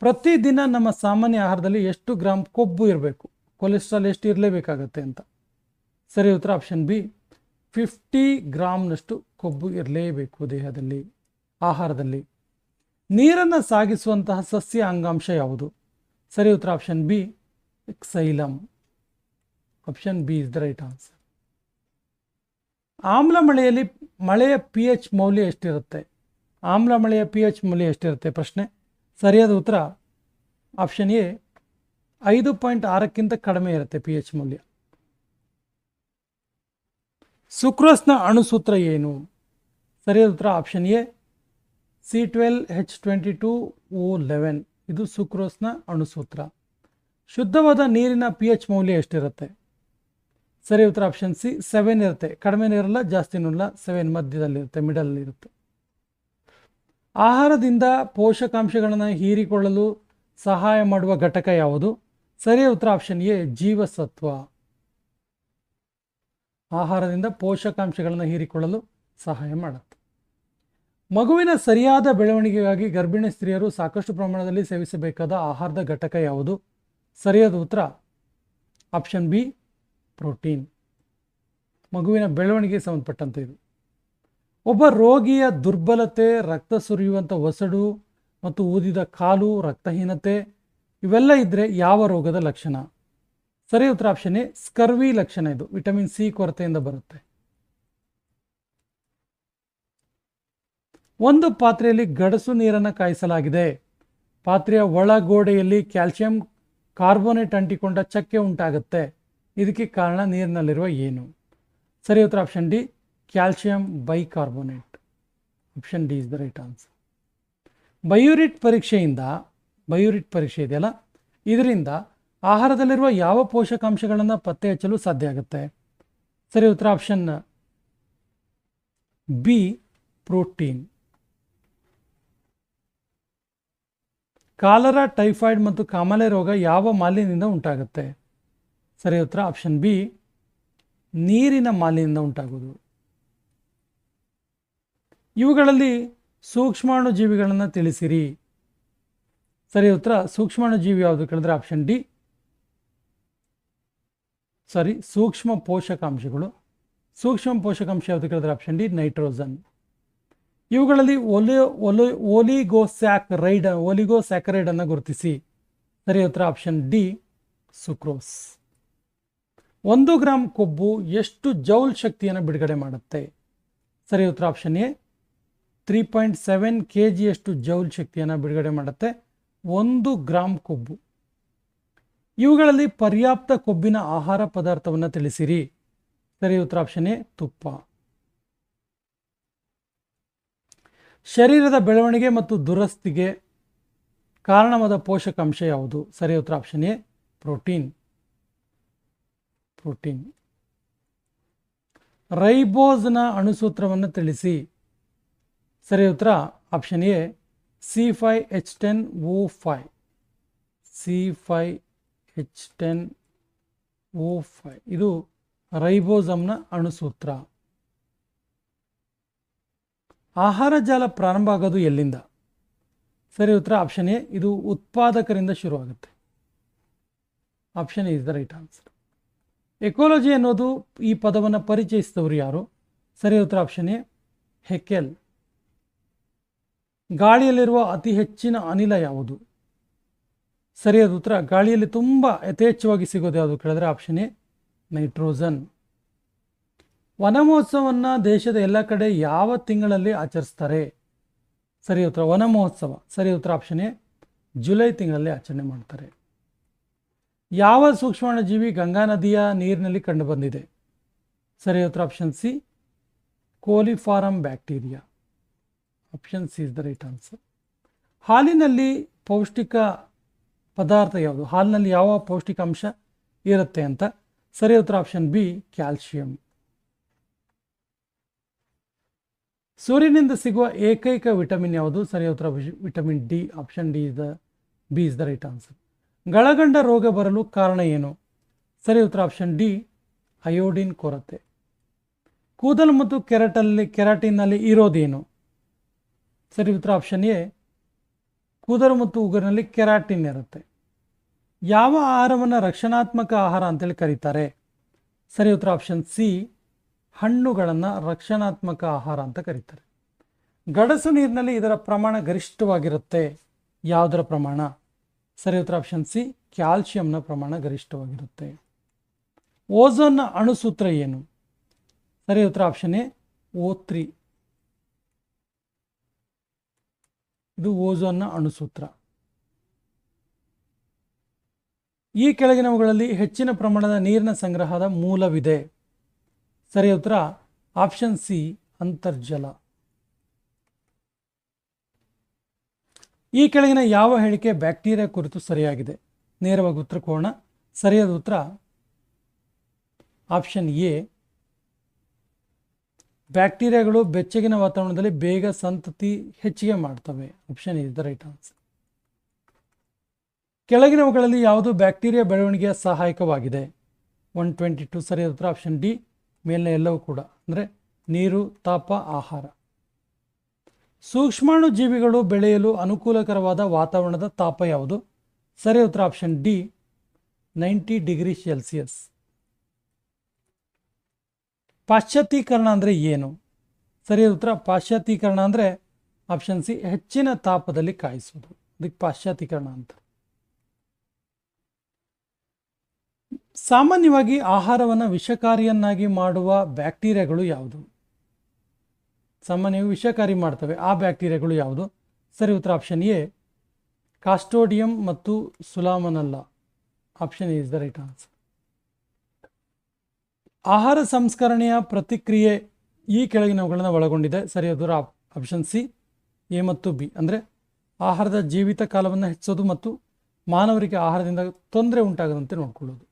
ಪ್ರತಿದಿನ ನಮ್ಮ ಸಾಮಾನ್ಯ ಆಹಾರದಲ್ಲಿ ಎಷ್ಟು ಗ್ರಾಮ್ ಕೊಬ್ಬು ಇರಬೇಕು? ಕೊಲೆಸ್ಟ್ರಾಲ್ ಎಷ್ಟು ಇರಲೇಬೇಕಾಗತ್ತೆ ಅಂತ? ಸರಿ ಉತ್ತರ ಆಪ್ಷನ್ ಬಿ, 50 ಗ್ರಾಮ್ನಷ್ಟು ಕೊಬ್ಬು ಇರಲೇಬೇಕು ದೇಹದಲ್ಲಿ, ಆಹಾರದಲ್ಲಿ. ನೀರನ್ನು ಸಾಗಿಸುವಂತಹ ಸಸ್ಯ ಅಂಗಾಂಶ ಯಾವುದು? ಸರಿ ಉತ್ತರ option B, xylem. Option B is the right answer. ಆಮ್ಲ ಮಳೆಯ pH ಮೌಲ್ಯ ಎಷ್ಟಿರುತ್ತೆ? ಆಮ್ಲ ಮಳೆಯ pH ಮೌಲ್ಯ ಎಷ್ಟಿರುತ್ತೆ ಪ್ರಶ್ನೆ. ಸರಿಯಾದ ಉತ್ತರ ಆಪ್ಷನ್ ಎ, 5.6ಕ್ಕಿಂತ ಕಡಿಮೆ ಇರುತ್ತೆ pH ಮೌಲ್ಯ. ಸುಕ್ರೋಸ್ನ ಅಣುಸೂತ್ರ ಏನು? ಸರಿಯಾದ ಉತ್ತರ ಆಪ್ಷನ್ ಎ, C12H22O11. ಇದು ಸುಕ್ರೋಸ್ನ ಅಣುಸೂತ್ರ. ಶುದ್ಧವಾದ ನೀರಿನ pH ಮೌಲ್ಯ ಎಷ್ಟಿರುತ್ತೆ? ಸರಿ ಉತ್ತರ ಆಪ್ಷನ್ ಸಿ, 7 ಇರುತ್ತೆ. ಕಡಿಮೆನೂ ಇರಲ್ಲ, ಜಾಸ್ತಿನೂ ಇಲ್ಲ, 7 ಮಧ್ಯದಲ್ಲಿರುತ್ತೆ, ಮಿಡಲ್ ಇರುತ್ತೆ. ಆಹಾರದಿಂದ ಪೋಷಕಾಂಶಗಳನ್ನು ಹೀರಿಕೊಳ್ಳಲು ಸಹಾಯ ಮಾಡುವ ಘಟಕ ಯಾವುದು? ಸರಿಯಾದ ಉತ್ತರ ಆಪ್ಷನ್ ಎ, ಜೀವಸತ್ವ. ಆಹಾರದಿಂದ ಪೋಷಕಾಂಶಗಳನ್ನು ಹೀರಿಕೊಳ್ಳಲು ಸಹಾಯ ಮಾಡುತ್ತೆ. ಮಗುವಿನ ಸರಿಯಾದ ಬೆಳವಣಿಗೆಗಾಗಿ ಗರ್ಭಿಣಿ ಸ್ತ್ರೀಯರು ಸಾಕಷ್ಟು ಪ್ರಮಾಣದಲ್ಲಿ ಸೇವಿಸಬೇಕಾದ ಆಹಾರದ ಘಟಕ ಯಾವುದು? ಸರಿಯಾದ ಉತ್ತರ ಆಪ್ಷನ್ ಬಿ, ಪ್ರೋಟೀನ್. ಮಗುವಿನ ಬೆಳವಣಿಗೆಗೆ ಸಂಬಂಧಪಟ್ಟಂತೆ ಇದು. ಒಬ್ಬ ರೋಗಿಯ ದುರ್ಬಲತೆ, ರಕ್ತ ಸುರಿಯುವಂಥ ಒಸಡು ಮತ್ತು ಊದಿದ ಕಾಲು, ರಕ್ತಹೀನತೆ ಇವೆಲ್ಲ ಇದ್ದರೆ ಯಾವ ರೋಗದ ಲಕ್ಷಣ? ಸರಿ ಉತ್ತರ ಆಪ್ಷನ್ ಎ, ಸ್ಕರ್ವಿ ಲಕ್ಷಣ. ಇದು ವಿಟಮಿನ್ ಸಿ ಕೊರತೆಯಿಂದ ಬರುತ್ತೆ. ಒಂದು ಪಾತ್ರೆಯಲ್ಲಿ ಗಡಸು ನೀರನ್ನು ಕಾಯಿಸಲಾಗಿದೆ. ಪಾತ್ರೆಯ ಒಳಗೋಡೆಯಲ್ಲಿ ಕ್ಯಾಲ್ಸಿಯಂ ಕಾರ್ಬೋನೇಟ್ ಅಂಟಿಕೊಂಡ ಚಕ್ಕೆ ಉಂಟಾಗುತ್ತೆ. ಇದಕ್ಕೆ ಕಾರಣ ನೀರಿನಲ್ಲಿರುವ ಏನು? ಸರಿ ಉತ್ತರ option D calcium bicarbonate. Option D is the right answer. Biuret ಪರೀಕ್ಷೆ ಇದೆಯಲ್ಲ, ಇದರಿಂದ ಆಹಾರದಲ್ಲಿರುವ ಯಾವ ಪೋಷಕಾಂಶಗಳನ್ನು ಪತ್ತೆ ಹಚ್ಚಲು ಸಾಧ್ಯ ಆಗುತ್ತೆ? ಸರಿ ಉತ್ತರ option B protein. Cholera, typhoid ಮತ್ತು ಕಾಮಾಲೆ ರೋಗ ಯಾವ ಮಾಲಿನ್ಯದಿಂದ ಉಂಟಾಗುತ್ತೆ? ಸರಿ ಉತ್ತರ ಆಪ್ಷನ್ ಬಿ ನೀರಿನ ಮಾಲಿನ್ಯದಿಂದ ಉಂಟಾಗುವುದು. ಇವುಗಳಲ್ಲಿ ಸೂಕ್ಷ್ಮಾಣು ಜೀವಿಗಳನ್ನು ತಿಳಿಸಿರಿ. ಸರಿ ಉತ್ತರ ಸೂಕ್ಷ್ಮಾಣುಜೀವಿ ಯಾವುದು ಕೇಳಿದ್ರೆ ಆಪ್ಷನ್ ಡಿ ಸೂಕ್ಷ್ಮ ಪೋಷಕಾಂಶಗಳು. ಸೂಕ್ಷ್ಮ ಪೋಷಕಾಂಶ ಯಾವುದು ಕೇಳಿದ್ರೆ ಆಪ್ಷನ್ ಡಿ ನೈಟ್ರೋಜನ್. ಇವುಗಳಲ್ಲಿ ಓಲಿಗೋಸ್ಯಾಕರೈಡ್ ಅನ್ನು ಗುರುತಿಸಿ. ಸರಿ ಉತ್ತರ ಆಪ್ಷನ್ ಡಿ ಸುಕ್ರೋಸ್. 1 ಗ್ರಾಂ ಕೊಬ್ಬು ಎಷ್ಟು ಜೌಲ್ ಶಕ್ತಿಯನ್ನು ಬಿಡುಗಡೆ ಮಾಡುತ್ತೆ? ಸರಿ ಉತ್ತರ ಆಪ್ಷನ್ ಎ 3.7 kg ಅಷ್ಟು ಜೌಲ್ ಶಕ್ತಿಯನ್ನು ಬಿಡುಗಡೆ ಮಾಡುತ್ತೆ 1 ಗ್ರಾಂ ಕೊಬ್ಬು. ಇವುಗಳಲ್ಲಿ ಪರ್ಯಾಪ್ತ ಕೊಬ್ಬಿನ ಆಹಾರ ಪದಾರ್ಥವನ್ನು ತಿಳಿಸಿರಿ. ಸರಿ ಉತ್ತರ ಆಪ್ಷನ್ ಎ ತುಪ್ಪ. ಶರೀರದ ಬೆಳವಣಿಗೆ ಮತ್ತು ದುರಸ್ತಿಗೆ ಕಾರಣವಾದ ಪೋಷಕಾಂಶ ಯಾವುದು? ಸರಿ ಉತ್ತರ ಆಪ್ಷನ್ ಎ ಪ್ರೋಟೀನ್. ರೈಬೋಸ್ನ ಅಣುಸೂತ್ರವನ್ನು ತಿಳಿಸಿ. ಸರಿ ಉತ್ತರ ಆಪ್ಷನ್ ಎ C5H10O5. C5H10O5 ಇದು ರೈಬೋಸಮ್ನ ಅಣುಸೂತ್ರ. ಆಹಾರ ಜಾಲ ಪ್ರಾರಂಭ ಆಗೋದು ಎಲ್ಲಿಂದ? ಸರಿ ಉತ್ತರ ಆಪ್ಷನ್ ಎ ಇದು ಉತ್ಪಾದಕರಿಂದ ಶುರುವಾಗುತ್ತೆ. Option is the right answer. Ecology ಅನ್ನೋದು ಈ ಪದವನ್ನು ಪರಿಚಯಿಸಿದವರು ಯಾರು? ಸರಿ ಉತ್ತರ ಆಪ್ಷನ್ ಎ ಹೆಕೆಲ್. ಗಾಳಿಯಲ್ಲಿರುವ ಅತಿ ಹೆಚ್ಚಿನ ಅನಿಲ ಯಾವುದು? ಸರಿಯಾದ ಉತ್ತರ ಗಾಳಿಯಲ್ಲಿ ತುಂಬ ಯಥೇಚ್ಛವಾಗಿ ಸಿಗೋದು ಯಾವುದು ಕೇಳಿದ್ರೆ ಆಪ್ಷನ್ ಎ ನೈಟ್ರೋಜನ್. ವನ ಮಹೋತ್ಸವವನ್ನು ದೇಶದ ಎಲ್ಲ ಕಡೆ ಯಾವ ತಿಂಗಳಲ್ಲಿ ಆಚರಿಸ್ತಾರೆ? ಸರಿ ಉತ್ತರ ವನ ಮಹೋತ್ಸವ. ಸರಿ ಉತ್ತರ ಆಪ್ಷನ್ ಎ ಜುಲೈ ತಿಂಗಳಲ್ಲಿ ಆಚರಣೆ ಮಾಡ್ತಾರೆ. ಯಾವ ಸೂಕ್ಷ್ಮಾಣುಜೀವಿ ಗಂಗಾ ನದಿಯ ನೀರಿನಲ್ಲಿ ಕಂಡುಬಂದಿದೆ? ಸರಿ ಉತ್ತರ option C coliform bacteria. Option C is the right answer. ಹಾಲಿನಲ್ಲಿ ಪೌಷ್ಟಿಕ ಪದಾರ್ಥ ಯಾವುದು? ಹಾಲಿನಲ್ಲಿ ಯಾವ ಪೌಷ್ಟಿಕಾಂಶ ಇರುತ್ತೆ ಅಂತ? ಸರಿ ಉತ್ತರ ಆಪ್ಷನ್ ಬಿ ಕ್ಯಾಲ್ಸಿಯಂ. ಸೂರ್ಯನಿಂದ ಸಿಗುವ ಏಕೈಕ ವಿಟಮಿನ್ ಯಾವುದು? ಸರಿ ಉತ್ತರ vitamin D. Option D B is the right answer. ಗಳಗಂಡ ರೋಗ ಬರಲು ಕಾರಣ ಏನು? ಸರಿ ಉತ್ತರ ಆಪ್ಷನ್ ಡಿ ಅಯೋಡಿನ್ ಕೊರತೆ. ಕೂದಲು ಮತ್ತು ಕೆರಾಟಿನ್ನಲ್ಲಿ ಇರೋದೇನು? ಸರಿ ಉತ್ತರ ಆಪ್ಷನ್ ಎ ಕೂದಲು ಮತ್ತು ಉಗುರಿನಲ್ಲಿ ಕೆರಾಟಿನ್ ಇರುತ್ತೆ. ಯಾವ ಆಹಾರವನ್ನು ರಕ್ಷಣಾತ್ಮಕ ಆಹಾರ ಅಂತೇಳಿ ಕರೀತಾರೆ? ಸರಿ ಉತ್ತರ ಆಪ್ಷನ್ ಸಿ ಹಣ್ಣುಗಳನ್ನು ರಕ್ಷಣಾತ್ಮಕ ಆಹಾರ ಅಂತ ಕರೀತಾರೆ. ಗಡಸು ನೀರಿನಲ್ಲಿ ಇದರ ಪ್ರಮಾಣ ಗರಿಷ್ಠವಾಗಿರುತ್ತೆ. ಯಾವುದರ ಪ್ರಮಾಣ? ಸರಿ ಉತ್ತರ ಆಪ್ಷನ್ ಸಿ ಕ್ಯಾಲ್ಸಿಯಂನ ಪ್ರಮಾಣ ಗರಿಷ್ಠವಾಗಿರುತ್ತೆ. ಓಝೋನ್ನ ಅಣುಸೂತ್ರ ಏನು? ಸರಿ ಉತ್ತರ ಆಪ್ಷನ್ ಎ O3. ಇದು ಓಝೋನ್ನ ಅಣುಸೂತ್ರ. ಈ ಕೆಳಗಿನವುಗಳಲ್ಲಿ ಹೆಚ್ಚಿನ ಪ್ರಮಾಣದ ನೀರಿನ ಸಂಗ್ರಹದ ಮೂಲವಿದೆ. ಸರಿ ಉತ್ತರ ಆಪ್ಷನ್ ಸಿ ಅಂತರ್ಜಲ. ಈ ಕೆಳಗಿನ ಯಾವ ಹೇಳಿಕೆ ಬ್ಯಾಕ್ಟೀರಿಯಾ ಕುರಿತು ಸರಿಯಾಗಿದೆ? ನೇರವಾಗಿ ಉತ್ತರ ಕೊಡೋಣ. ಸರಿಯಾದ ಉತ್ತರ ಆಪ್ಷನ್ ಎ ಬ್ಯಾಕ್ಟೀರಿಯಾಗಳು ಬೆಚ್ಚಗಿನ ವಾತಾವರಣದಲ್ಲಿ ಬೇಗ ಸಂತತಿ ಹೆಚ್ಚಿಗೆ ಮಾಡ್ತವೆ. Option is the right answer. ಕೆಳಗಿನವುಗಳಲ್ಲಿ ಯಾವುದು ಬ್ಯಾಕ್ಟೀರಿಯಾ ಬೆಳವಣಿಗೆಯ ಸಹಾಯಕವಾಗಿದೆ? 122. ಸರಿಯಾದ ಉತ್ತರ ಆಪ್ಷನ್ ಡಿ ಮೇಲಿನ ಎಲ್ಲವೂ ಕೂಡ, ಅಂದರೆ ನೀರು, ತಾಪ, ಆಹಾರ. ಸೂಕ್ಷ್ಮಾಣು ಜೀವಿಗಳು ಬೆಳೆಯಲು ಅನುಕೂಲಕರವಾದ ವಾತಾವರಣದ ತಾಪ ಯಾವುದು? ಸರಿಯಾದ ಉತ್ತರ ಆಪ್ಷನ್ ಡಿ 90 ಡಿಗ್ರಿ ಸೆಲ್ಸಿಯಸ್. ಪಾಶ್ಚಾತ್ಯೀಕರಣ ಅಂದರೆ ಏನು? ಸರಿಯಾದ ಉತ್ತರ ಪಾಶ್ಚಾತ್ಯೀಕರಣ ಅಂದರೆ ಆಪ್ಷನ್ ಸಿ ಹೆಚ್ಚಿನ ತಾಪದಲ್ಲಿ ಕಾಯಿಸುವುದು. ಅದಕ್ಕೆ ಪಾಶ್ಚಾತ್ಯೀಕರಣ ಅಂತ. ಸಾಮಾನ್ಯವಾಗಿ ಆಹಾರವನ್ನು ವಿಷಕಾರಿಯನ್ನಾಗಿ ಮಾಡುವ ಬ್ಯಾಕ್ಟೀರಿಯಾಗಳು ಯಾವುದು? ಸಾಮಾನ್ಯವಾಗಿ ವಿಷಕಾರಿ ಮಾಡ್ತವೆ ಆ ಬ್ಯಾಕ್ಟೀರಿಯಾಗಳು ಯಾವುದು? ಸರಿ ಉತ್ತರ ಆಪ್ಷನ್ ಎ ಕಾಸ್ಟೋಡಿಯಂ ಮತ್ತು ಸುಲಾಮನಲ್ಲ. Option is the right answer. ಆಹಾರ ಸಂಸ್ಕರಣೆಯ ಪ್ರತಿಕ್ರಿಯೆ ಈ ಕೆಳಗಿನವುಗಳನ್ನು ಒಳಗೊಂಡಿದೆ. ಸರಿಯಾದ ಆಪ್ಷನ್ ಸಿ, ಎ ಮತ್ತು ಬಿ. ಅಂದರೆ ಆಹಾರದ ಜೀವಿತ ಕಾಲವನ್ನು ಹೆಚ್ಚಿಸೋದು ಮತ್ತು ಮಾನವರಿಗೆ ಆಹಾರದಿಂದ ತೊಂದರೆ ಉಂಟಾಗದಂತೆ ನೋಡಿಕೊಳ್ಳೋದು.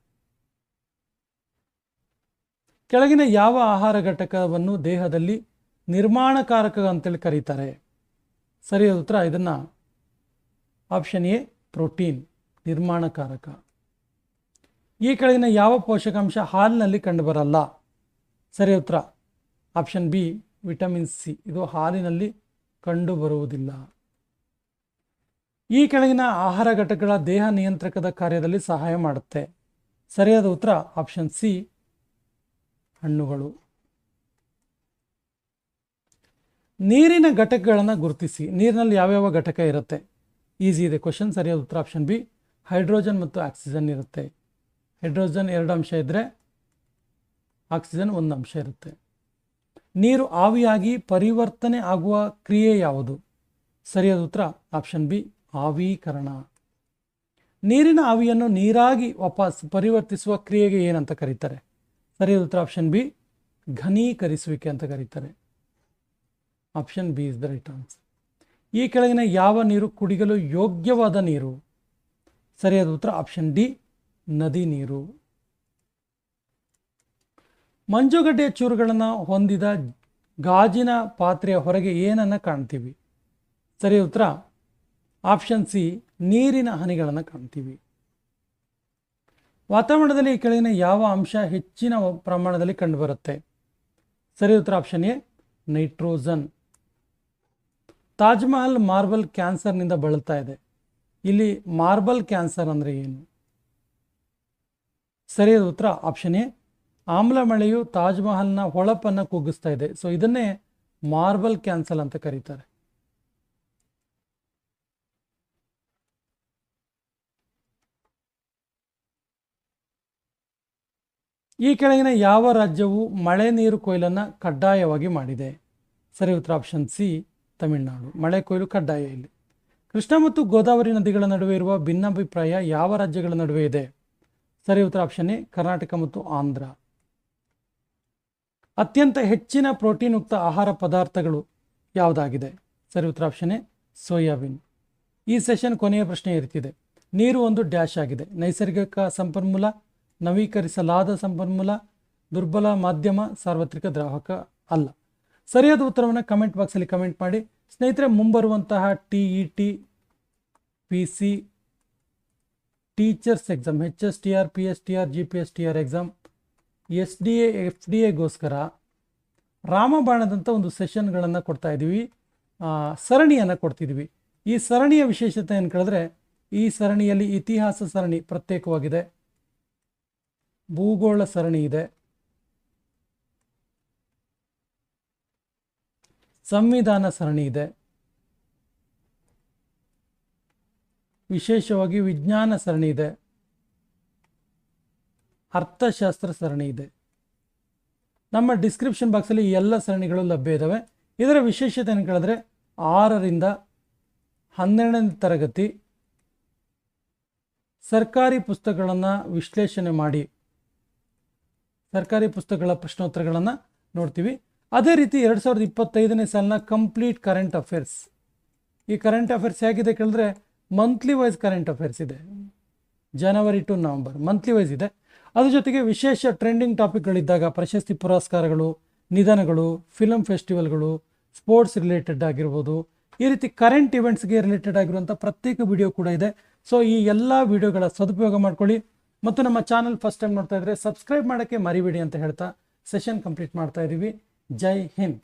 ಕೆಳಗಿನ ಯಾವ ಆಹಾರ ಘಟಕವನ್ನು ದೇಹದಲ್ಲಿ ನಿರ್ಮಾಣಕಾರಕ ಅಂತೇಳಿ ಕರೀತಾರೆ? ಸರಿಯಾದ ಉತ್ತರ ಇದನ್ನು ಆಪ್ಷನ್ ಎ, ಪ್ರೋಟೀನ್, ನಿರ್ಮಾಣಕಾರಕ. ಈ ಕೆಳಗಿನ ಯಾವ ಪೋಷಕಾಂಶ ಹಾಲಿನಲ್ಲಿ ಕಂಡುಬರಲ್ಲ? ಸರಿಯಾದ ಉತ್ತರ ಆಪ್ಷನ್ ಬಿ, ವಿಟಮಿನ್ ಸಿ. ಇದು ಹಾಲಿನಲ್ಲಿ ಕಂಡುಬರುವುದಿಲ್ಲ. ಈ ಕೆಳಗಿನ ಆಹಾರ ಘಟಕಗಳ ದೇಹ ನಿಯಂತ್ರಕದ ಕಾರ್ಯದಲ್ಲಿ ಸಹಾಯ ಮಾಡುತ್ತೆ? ಸರಿಯಾದ ಉತ್ತರ ಆಪ್ಷನ್ ಸಿ, ಹಣ್ಣುಗಳು. ನೀರಿನ ಘಟಕಗಳನ್ನು ಗುರುತಿಸಿ. ನೀರಿನಲ್ಲಿ ಯಾವ್ಯಾವ ಘಟಕ ಇರುತ್ತೆ? ಈಸಿ ಇದೆ ಕ್ವಶನ್. ಸರಿಯಾದ ಉತ್ತರ ಆಪ್ಷನ್ ಬಿ, ಹೈಡ್ರೋಜನ್ ಮತ್ತು ಆಕ್ಸಿಜನ್ ಇರುತ್ತೆ. ಹೈಡ್ರೋಜನ್ 2 ಅಂಶ ಇದ್ದರೆ ಆಕ್ಸಿಜನ್ 1 ಅಂಶ ಇರುತ್ತೆ. ನೀರು ಆವಿಯಾಗಿ ಪರಿವರ್ತನೆ ಆಗುವ ಕ್ರಿಯೆ ಯಾವುದು? ಸರಿಯಾದ ಉತ್ತರ ಆಪ್ಷನ್ ಬಿ, ಆವೀಕರಣ. ನೀರಿನ ಆವಿಯನ್ನು ನೀರಾಗಿ ವಾಪಸ್ ಪರಿವರ್ತಿಸುವ ಕ್ರಿಯೆಗೆ ಏನಂತ ಕರೀತಾರೆ? ಸರಿಯಾದ ಉತ್ತರ ಆಪ್ಷನ್ ಬಿ, ಘನೀಕರಿಸುವಿಕೆ ಅಂತ ಕರೀತಾರೆ. Option B is the right answer. ಈ ಕೆಳಗಿನ ಯಾವ ನೀರು ಕುಡಿಯಲು ಯೋಗ್ಯವಾದ ನೀರು? ಸರಿಯಾದ ಉತ್ತರ ಆಪ್ಷನ್ ಡಿ, ನದಿ ನೀರು. ಮಂಜುಗಡ್ಡೆಯ ಚೂರುಗಳನ್ನು ಹೊಂದಿದ ಗಾಜಿನ ಪಾತ್ರೆಯ ಹೊರಗೆ ಏನನ್ನು ಕಾಣ್ತೀವಿ? ಸರಿಯಾದ ಉತ್ತರ ಆಪ್ಷನ್ ಸಿ, ನೀರಿನ ಹನಿಗಳನ್ನು ಕಾಣ್ತೀವಿ. ವಾತಾವರಣದಲ್ಲಿ ಈ ಕೆಳಗಿನ ಯಾವ ಅಂಶ ಹೆಚ್ಚಿನ ಪ್ರಮಾಣದಲ್ಲಿ ಕಂಡುಬರುತ್ತೆ? ಸರಿಯಾದ ಉತ್ತರ option A, nitrogen. Taj Mahal marble ಕ್ಯಾನ್ಸರ್ನಿಂದ ಬಳಲ್ತಾ ಇದೆ. ಇಲ್ಲಿ ಮಾರ್ಬಲ್ ಕ್ಯಾನ್ಸರ್ ಅಂದರೆ ಏನು? ಸರಿಯಾದ ಉತ್ತರ ಆಪ್ಷನ್ ಎ, ಆಮ್ಲ ಮಳೆಯು ತಾಜ್ ಮಹಲ್ನ ಹೊಳಪನ್ನು ಕುಗ್ಗಿಸ್ತಾ ಇದೆ. ಸೊ ಇದನ್ನೇ ಮಾರ್ಬಲ್ ಕ್ಯಾನ್ಸರ್ ಅಂತ ಕರೀತಾರೆ. ಈ ಕೆಳಗಿನ ಯಾವ ರಾಜ್ಯವು ಮಳೆ ನೀರು ಕೊಯ್ಲನ್ನು ಕಡ್ಡಾಯವಾಗಿ ಮಾಡಿದೆ? ಸರಿ ಉತ್ತರ ಆಪ್ಷನ್ ಸಿ, ತಮಿಳುನಾಡು. ಮಳೆ ಕೊಯ್ಲು ಕಡ್ಡಾಯ ಇಲ್ಲಿ. ಕೃಷ್ಣ ಮತ್ತು ಗೋದಾವರಿ ನದಿಗಳ ನಡುವೆ ಇರುವ ಭಿನ್ನಾಭಿಪ್ರಾಯ ಯಾವ ರಾಜ್ಯಗಳ ನಡುವೆ ಇದೆ? ಸರಿ ಉತ್ತರ ಆಪ್ಷನ್ ಎ, ಕರ್ನಾಟಕ ಮತ್ತು ಆಂಧ್ರ. ಅತ್ಯಂತ ಹೆಚ್ಚಿನ ಪ್ರೋಟೀನ್ ಯುಕ್ತ ಆಹಾರ ಪದಾರ್ಥಗಳು ಯಾವುದಾಗಿದೆ? ಸರಿ ಉತ್ತರ ಆಪ್ಷನ್ ಎ, ಸೋಯಾಬೀನ್. ಈ ಸೆಷನ್ ಕೊನೆಯ ಪ್ರಶ್ನೆ ಇರ್ತಿದೆ. ನೀರು ಒಂದು ಡ್ಯಾಶ್ ಆಗಿದೆ. ನೈಸರ್ಗಿಕ ಸಂಪನ್ಮೂಲ, ನವೀಕರಿಸಲಾದ ಸಂಪನ್ಮೂಲ, ದುರ್ಬಲ ಮಾಧ್ಯಮ, ಸಾರ್ವತ್ರಿಕ ಗ್ರಾಹಕ ಅಲ್ಲ. ಸರಿಯಾದ ಉತ್ತರವನ್ನು ಕಮೆಂಟ್ ಬಾಕ್ಸಲ್ಲಿ ಕಮೆಂಟ್ ಮಾಡಿ. ಸ್ನೇಹಿತರೆ, ಮುಂಬರುವಂತಹ TET, PC, teachers exam, HSTR, PSTR, GPSTR exam, SDA, FDA ರಾಮಬಾಣದಂಥ ಒಂದು ಸೆಷನ್ಗಳನ್ನು ಕೊಡ್ತಾ ಇದ್ದೀವಿ, ಸರಣಿಯನ್ನು ಕೊಡ್ತಿದ್ದೀವಿ. ಈ ಸರಣಿಯ ವಿಶೇಷತೆ ಏನು ಕೇಳಿದ್ರೆ, ಈ ಸರಣಿಯಲ್ಲಿ ಇತಿಹಾಸ ಸರಣಿ ಪ್ರತ್ಯೇಕವಾಗಿದೆ, ಭೂಗೋಳ ಸರಣಿ ಇದೆ, ಸಂವಿಧಾನ ಸರಣಿ ಇದೆ, ವಿಶೇಷವಾಗಿ ವಿಜ್ಞಾನ ಸರಣಿ ಇದೆ, ಅರ್ಥಶಾಸ್ತ್ರ ಸರಣಿ ಇದೆ. ನಮ್ಮ ಡಿಸ್ಕ್ರಿಪ್ಷನ್ ಬಾಕ್ಸಲ್ಲಿ ಈ ಎಲ್ಲ ಸರಣಿಗಳು ಲಭ್ಯ ಇದ್ದಾವೆ. ಇದರ ವಿಶೇಷತೆ ಏನು ಕೇಳಿದ್ರೆ, 6ರಿಂದ 12ನೇ ತರಗತಿ ಸರ್ಕಾರಿ ಪುಸ್ತಕಗಳನ್ನು ವಿಶ್ಲೇಷಣೆ ಮಾಡಿ ಸರ್ಕಾರಿ ಪುಸ್ತಕಗಳ ಪ್ರಶ್ನೋತ್ತರಗಳನ್ನು ನೋಡ್ತೀವಿ. ಅದೇ ರೀತಿ 2025ನೇ ಸಾಲಿನ ಕಂಪ್ಲೀಟ್ ಕರೆಂಟ್ ಅಫೇರ್ಸ್. ಈ ಕರೆಂಟ್ ಅಫೇರ್ಸ್ ಹೇಗಿದೆ ಕೇಳಿದ್ರೆ, ಮಂತ್ಲಿ ವೈಸ್ ಕರೆಂಟ್ ಅಫೇರ್ಸ್ ಇದೆ, ಜನವರಿ ಟು ನವಂಬರ್ ಮಂತ್ಲಿ ವೈಸ್ ಇದೆ. ಅದ್ರ ಜೊತೆಗೆ ವಿಶೇಷ ಟ್ರೆಂಡಿಂಗ್ ಟಾಪಿಕ್ಗಳಿದ್ದಾಗ ಪ್ರಶಸ್ತಿ ಪುರಸ್ಕಾರಗಳು, ನಿಧನಗಳು, ಫಿಲಮ್ ಫೆಸ್ಟಿವಲ್ಗಳು, ಸ್ಪೋರ್ಟ್ಸ್ ರಿಲೇಟೆಡ್ ಆಗಿರ್ಬೋದು, ಈ ರೀತಿ ಕರೆಂಟ್ ಇವೆಂಟ್ಸ್ಗೆ ರಿಲೇಟೆಡ್ ಆಗಿರುವಂಥ ಪ್ರತ್ಯೇಕ ವಿಡಿಯೋ ಕೂಡ ಇದೆ. ಸೊ ಈ ಎಲ್ಲ ವಿಡಿಯೋಗಳ ಸದುಪಯೋಗ ಮಾಡ್ಕೊಳ್ಳಿ. ಮತ್ತು ನಮ್ಮ ಚಾನಲ್ ಫಸ್ಟ್ ಟೈಮ್ ನೋಡ್ತಾ ಇದ್ರೆ ಸಬ್ಸ್ಕ್ರೈಬ್ ಮಾಡೋಕ್ಕೆ ಮರಿಬೇಡಿ ಅಂತ ಹೇಳ್ತಾ ಸೆಷನ್ ಕಂಪ್ಲೀಟ್ ಮಾಡ್ತಾ ಇದ್ದೀವಿ. ಜೈ ಹಿಂದ್.